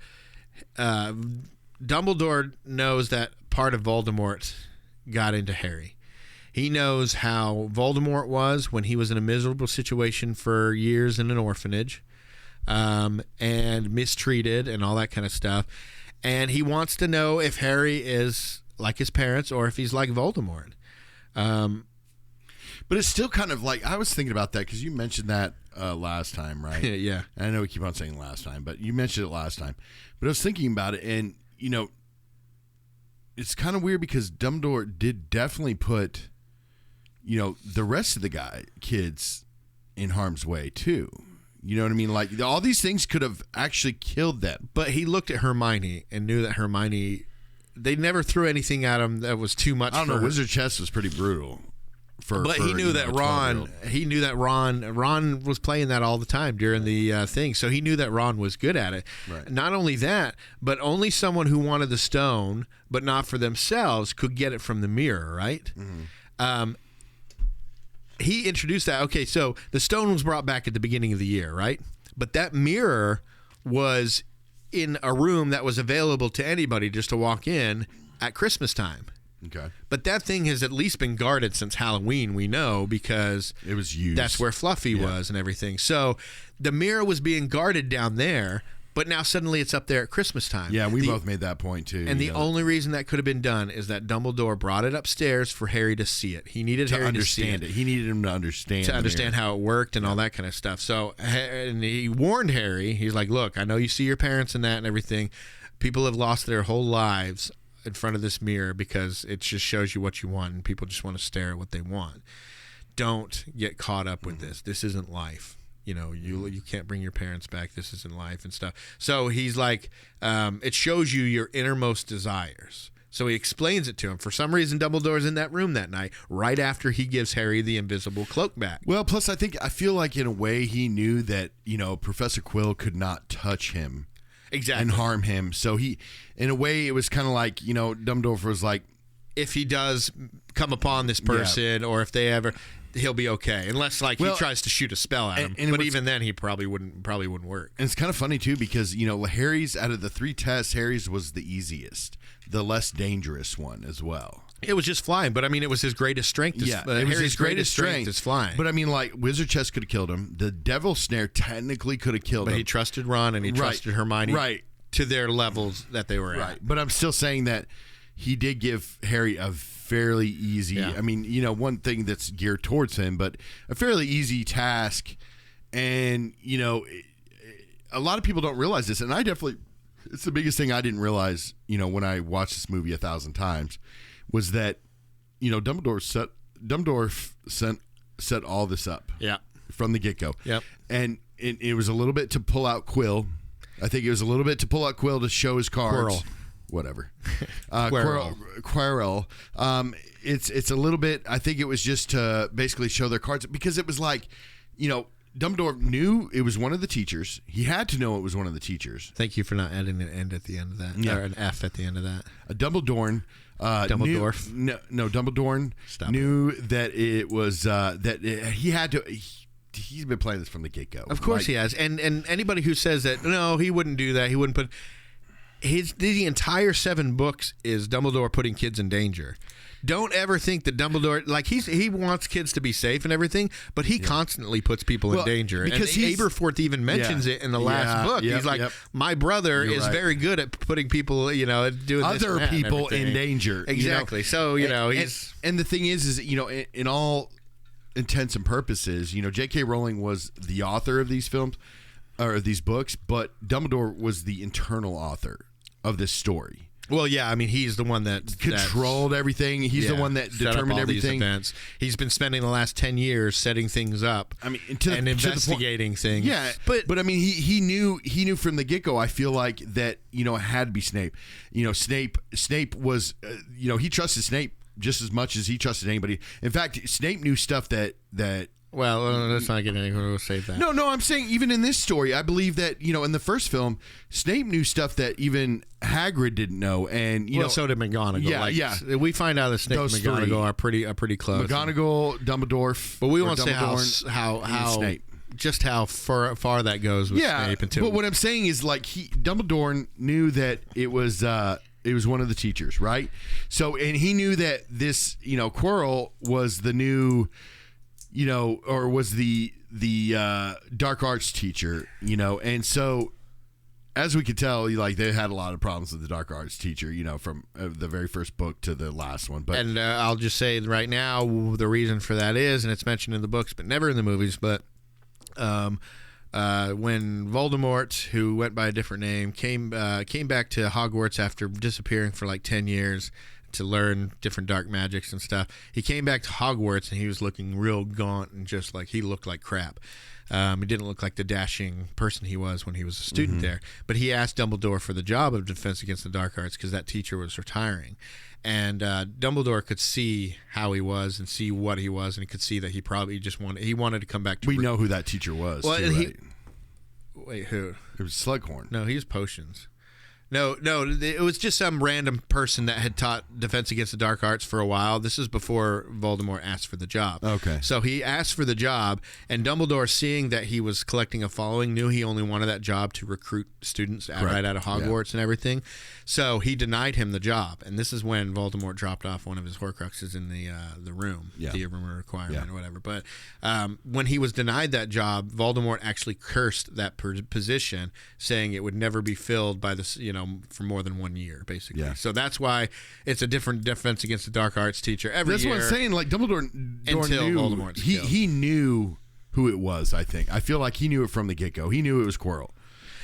Dumbledore knows that part of Voldemort got into Harry. He knows how Voldemort was when he was in a miserable situation for years in an orphanage, and mistreated and all that kind of stuff. And he wants to know if Harry is like his parents or if he's like Voldemort. But it's still kind of like, I was thinking about that because you mentioned that last time, right? Yeah. And I know we keep on saying last time, but you mentioned it last time. But I was thinking about it, and, you know, it's kind of weird because Dumbledore did definitely put, you know, the rest of the kids in harm's way too. You know what I mean? Like, all these things could have actually killed them. But he looked at Hermione and knew that Hermione, they never threw anything at him that was too much. I don't know. Wizard chess was pretty brutal. He knew that Ron was playing that all the time during the thing. So he knew that Ron was good at it. Right. Not only that, but only someone who wanted the stone, but not for themselves, could get it from the mirror, right? Mm-hmm. He introduced that. Okay, so the stone was brought back at the beginning of the year, right? But that mirror was in a room that was available to anybody just to walk in at Christmas time. Okay. But that thing has at least been guarded since Halloween, we know, because it was used. That's where Fluffy was and everything. So the mirror was being guarded down there, but now suddenly it's up there at Christmas time. Yeah, we both made that point too. And the only reason that could have been done is that Dumbledore brought it upstairs for Harry to see it. He needed Harry to see it. He needed him to understand how it worked and all that kind of stuff. So, and he warned Harry. He's like, "Look, I know you see your parents and that and everything. People have lost their whole lives in front of this mirror because it just shows you what you want, and people just want to stare at what they want. Don't get caught up with this. This isn't life. You know, you can't bring your parents back. This isn't life and stuff." So he's like, it shows you your innermost desires. So he explains it to him. For some reason, Dumbledore's in that room that night, right after he gives Harry the invisible cloak back. Well, plus I feel like in a way he knew that, Professor Quill could not touch him. Exactly. And harm him. So he, in a way, it was kind of like, Dumbledore was like, if he does come upon this person, or if they ever, he'll be okay, unless he tries to shoot a spell at him. But even then, he probably wouldn't work. And it's kind of funny too because Harry's, out of the 3 tests, Harry's was the easiest, the less dangerous one as well. It was just flying, but I mean, it was his greatest strength. It was his greatest strength is flying. But I mean, Wizard Chest could have killed him. The Devil Snare technically could have killed him. But he trusted Ron and he trusted Hermione, to their levels that they were at. But I'm still saying that he did give Harry a fairly easy. I mean, one thing that's geared towards him, but a fairly easy task. And a lot of people don't realize this, and I definitely. It's the biggest thing I didn't realize. When I watched this movie 1,000 times. Was that, Dumbledore set all this up from the get-go. Yep. And it was a little bit to pull out Quill. I think it was a little bit to pull out Quill to show his cards. Quirrell. Whatever. Quirrell. It's a little bit, I think it was just to basically show their cards because it was like, Dumbledore knew it was one of the teachers. He had to know it was one of the teachers. Thank you for not adding an end at the end of that, or an F at the end of that. Dumbledore. Dumbledore. Dumbledore knew that it was he had to. He's been playing this from the get-go. Of course he has, and anybody who says that no, he wouldn't do that, he wouldn't put the entire 7 books is Dumbledore putting kids in danger. Don't ever think that Dumbledore, he wants kids to be safe and everything, but he constantly puts people in danger. Because and Aberforth even mentions it in the last book. He's like, my brother is very good at putting people, doing other this people in danger. Exactly. So, he's... And the thing is in all intents and purposes, J.K. Rowling was the author of these films, or these books, but Dumbledore was the internal author of this story. Well, yeah, I mean, he's the one that controlled everything. He's the one that determined everything. These events. He's been spending the last 10 years setting things up. I mean, and investigating things. Yeah, but I mean, he knew from the get go. I feel like that it had to be Snape. Snape was he trusted Snape just as much as he trusted anybody. In fact, Snape knew stuff that. Well, let's not get anything. We'll save that. No, I'm saying even in this story, I believe that in the first film, Snape knew stuff that even Hagrid didn't know, and so did McGonagall. Yeah. We find out that Snape and McGonagall are pretty close. McGonagall, Dumbledore, but we won't say how Snape. Just how far that goes with Snape. Until but what I'm saying is Dumbledore knew that it was one of the teachers, right? So, and he knew that this Quirrell was the new. Or was the dark arts teacher, and so as we could tell, they had a lot of problems with the dark arts teacher, from the very first book to the last one. But I'll just say right now the reason for that is, and it's mentioned in the books but never in the movies, but when Voldemort, who went by a different name, came back to Hogwarts after disappearing for 10 years. To learn different dark magics and stuff. He came back to Hogwarts and he was looking real gaunt and just he looked like crap. He didn't look like the dashing person he was when he was a student there. But he asked Dumbledore for the job of Defense Against the Dark Arts because that teacher was retiring. And Dumbledore could see how he was and see what he was, and he could see that he probably just wanted to come back to... We know who that teacher was, well, too, right? Wait, who? It was Slughorn. No, he was potions. No, it was just some random person that had taught Defense Against the Dark Arts for a while. This is before Voldemort asked for the job. Okay. So he asked for the job, and Dumbledore, seeing that he was collecting a following, knew he only wanted that job to recruit students right out of Hogwarts and everything. So he denied him the job, and this is when Voldemort dropped off one of his Horcruxes in the room, the room requirement or whatever. But when he was denied that job, Voldemort actually cursed that position, saying it would never be filled by this, for more than 1 year, basically. Yeah. So that's why it's a different Defense Against the Dark Arts teacher every year. That's what I'm saying. Like Dumbledore until knew, Voldemort's killed. he knew who it was. I think. I feel like he knew it from the get-go. He knew it was Quirrell.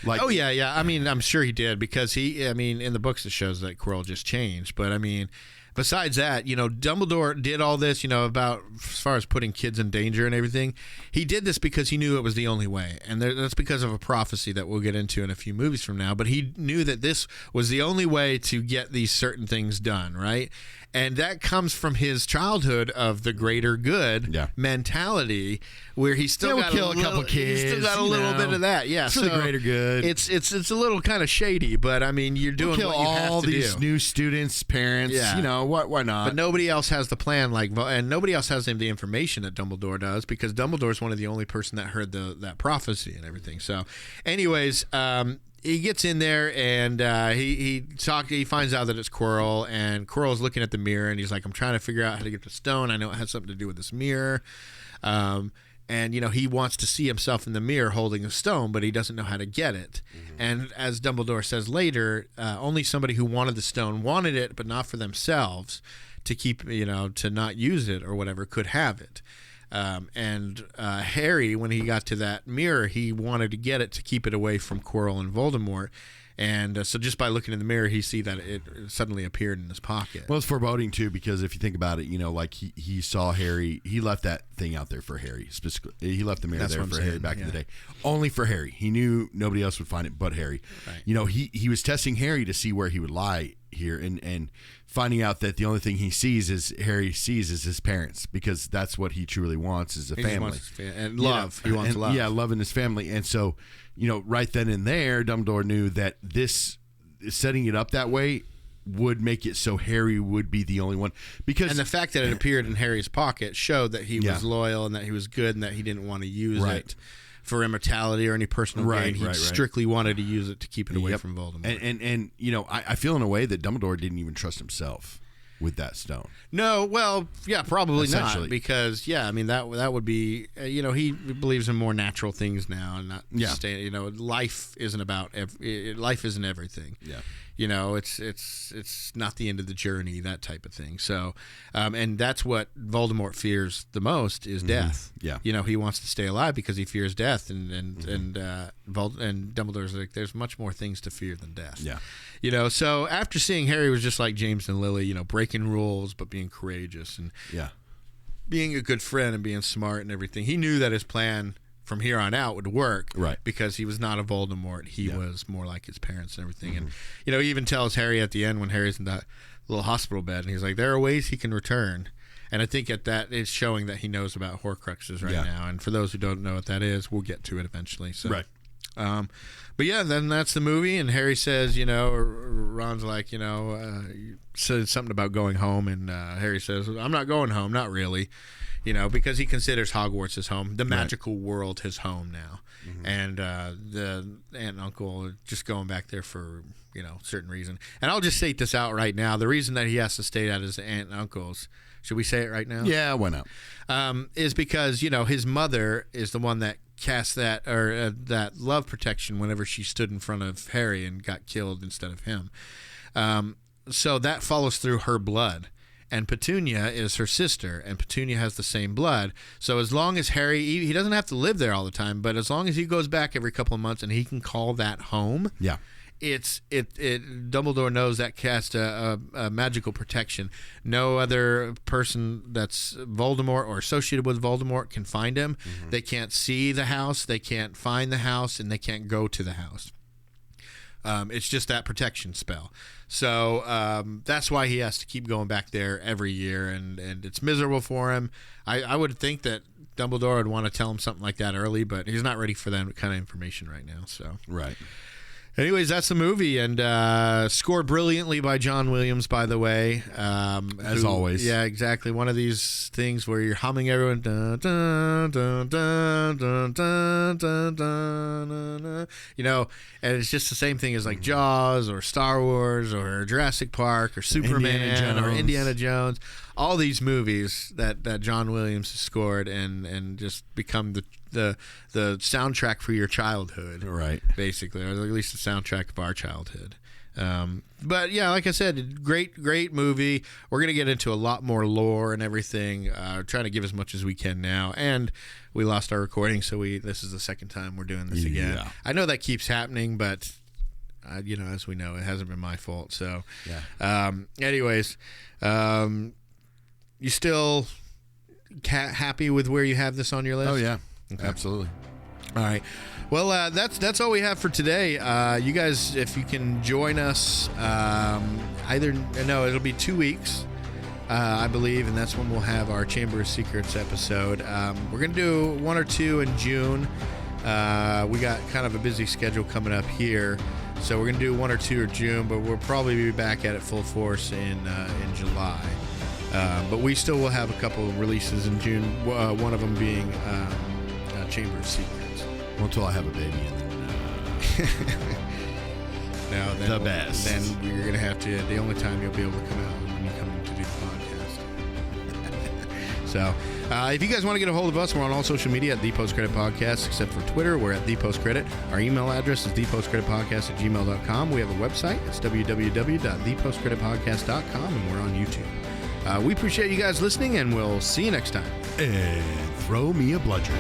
Like, oh yeah. I mean, I'm sure he did, because in the books it shows that Quirrell just changed. But I mean, besides that, Dumbledore did all this, about as far as putting kids in danger and everything. He did this because he knew it was the only way, and that's because of a prophecy that we'll get into in a few movies from now. But he knew that this was the only way to get these certain things done, right? And that comes from his childhood of the greater good mentality, where he still got kill a couple kids. He still got a little bit of that, for the greater good. It's a little kind of shady, but I mean, you're doing kill what you have to do. all these new students, parents. Yeah. Why not? But nobody else has the plan, and nobody else has the information that Dumbledore does, because Dumbledore's one of the only person that heard that prophecy and everything. So, anyways. He gets in there and he finds out that it's Quirrell, and Quirrell's looking at the mirror, and he's like, I'm trying to figure out how to get the stone. I know it has something to do with this mirror. And he wants to see himself in the mirror holding the stone, but he doesn't know how to get it. And as Dumbledore says later, only somebody who wanted the stone wanted it, but not for themselves, to keep, to not use it or whatever, could have it. And Harry, when he got to that mirror, he wanted to get it to keep it away from Quirrell and Voldemort. And so just by looking in the mirror, he see that it suddenly appeared in his pocket. Well, it's foreboding, too, because if you think about it, like he saw Harry. He left that thing out there for Harry. Specifically. He left the mirror there for Harry back in the day. Only for Harry. He knew nobody else would find it but Harry. Right. He was testing Harry to see where he would lie here, and finding out that the only thing Harry sees is his parents, because that's what he truly wants, is a family. And love. He wants love. Yeah, love in his family. And so, right then and there, Dumbledore knew that this, setting it up that way, would make it so Harry would be the only one. And the fact that it appeared in Harry's pocket showed that he was loyal and that he was good and that he didn't want to use it for immortality or any personal gain. He strictly wanted to use it to keep it away from Voldemort. And I feel in a way that Dumbledore didn't even trust himself with that stone. No, well, yeah, probably not, because that would be he believes in more natural things now, and not life isn't about life isn't everything. Yeah. It's not the end of the journey, that type of thing. So, and that's what Voldemort fears the most is death. Yeah. He wants to stay alive because he fears death, and Dumbledore's like, there's much more things to fear than death. Yeah. So after seeing Harry was just like James and Lily, breaking rules but being courageous and being a good friend and being smart and everything, he knew that his plan from here on out would work, because he was not a Voldemort. He was more like his parents and everything. And he even tells Harry at the end, when Harry's in that little hospital bed, and he's like, there are ways he can return. And I think at that is showing that he knows about Horcruxes right now. And for those who don't know what that is, we'll get to it eventually. So but yeah, then that's the movie, and Harry says, Ron's like, said something about going home, and Harry says, I'm not going home, not really. Because he considers Hogwarts his home, the magical world his home now. And the aunt and uncle are just going back there for, certain reason. And I'll just state this out right now. The reason that he has to stay at his aunt and uncle's, should we say it right now? Yeah, why not? Is because, his mother is the one that cast that, or that love protection whenever she stood in front of Harry and got killed instead of him. So that follows through her blood. And Petunia is her sister, and Petunia has the same blood. So as long as Harry, he doesn't have to live there all the time, but as long as he goes back every couple of months and he can call that home, Dumbledore knows that casts a magical protection. No other person that's Voldemort or associated with Voldemort can find him. They can't see the house, they can't find the house, and they can't go to the house. It's just that protection spell. So that's why he has to keep going back there every year, and it's miserable for him. I would think that Dumbledore would want to tell him something like that early, but he's not ready for that kind of information right now. So Anyways, that's the movie, and scored brilliantly by John Williams, by the way. As always. Yeah, exactly. One of these things where you're humming everyone. Dun, dun, dun, dun, dun, dun, dun, dun, dun, you know, and it's just the same thing as like Jaws or Star Wars or Jurassic Park or Superman or Indiana Jones. All these movies that John Williams has scored and just become the soundtrack for your childhood, right? Basically, or at least the soundtrack of our childhood. But yeah, like I said, great movie. We're gonna get into a lot more lore and everything. Trying to give as much as we can now, and we lost our recording, so this is the second time we're doing this again. Yeah. I know that keeps happening, but you know, as we know, it hasn't been my fault. So, yeah. Anyways, you still happy with where you have this on your list? Oh yeah, okay. Absolutely. All right. Well, that's all we have for today. You guys, if you can join us, it'll be 2 weeks, I believe, and that's when we'll have our Chamber of Secrets episode. We're gonna do 1 or 2 in June. We got kind of a busy schedule coming up here, so we're gonna do 1 or 2 in June, but we'll probably be back at it full force in July. But we still will have a couple of releases in June. One of them being Chamber of Secrets. Until I have a baby. No, then, the best. Then you're gonna have to. The only time you'll be able to come out is when you come to do the podcast. So, if you guys want to get a hold of us, we're on all social media at The Post Credit Podcast, except for Twitter. We're at The Post Credit. Our email address is thepostcreditpodcast@gmail.com. We have a website. It's www.thepostcreditpodcast.com, and we're on YouTube. We appreciate you guys listening, and we'll see you next time. And throw me a bludgeon.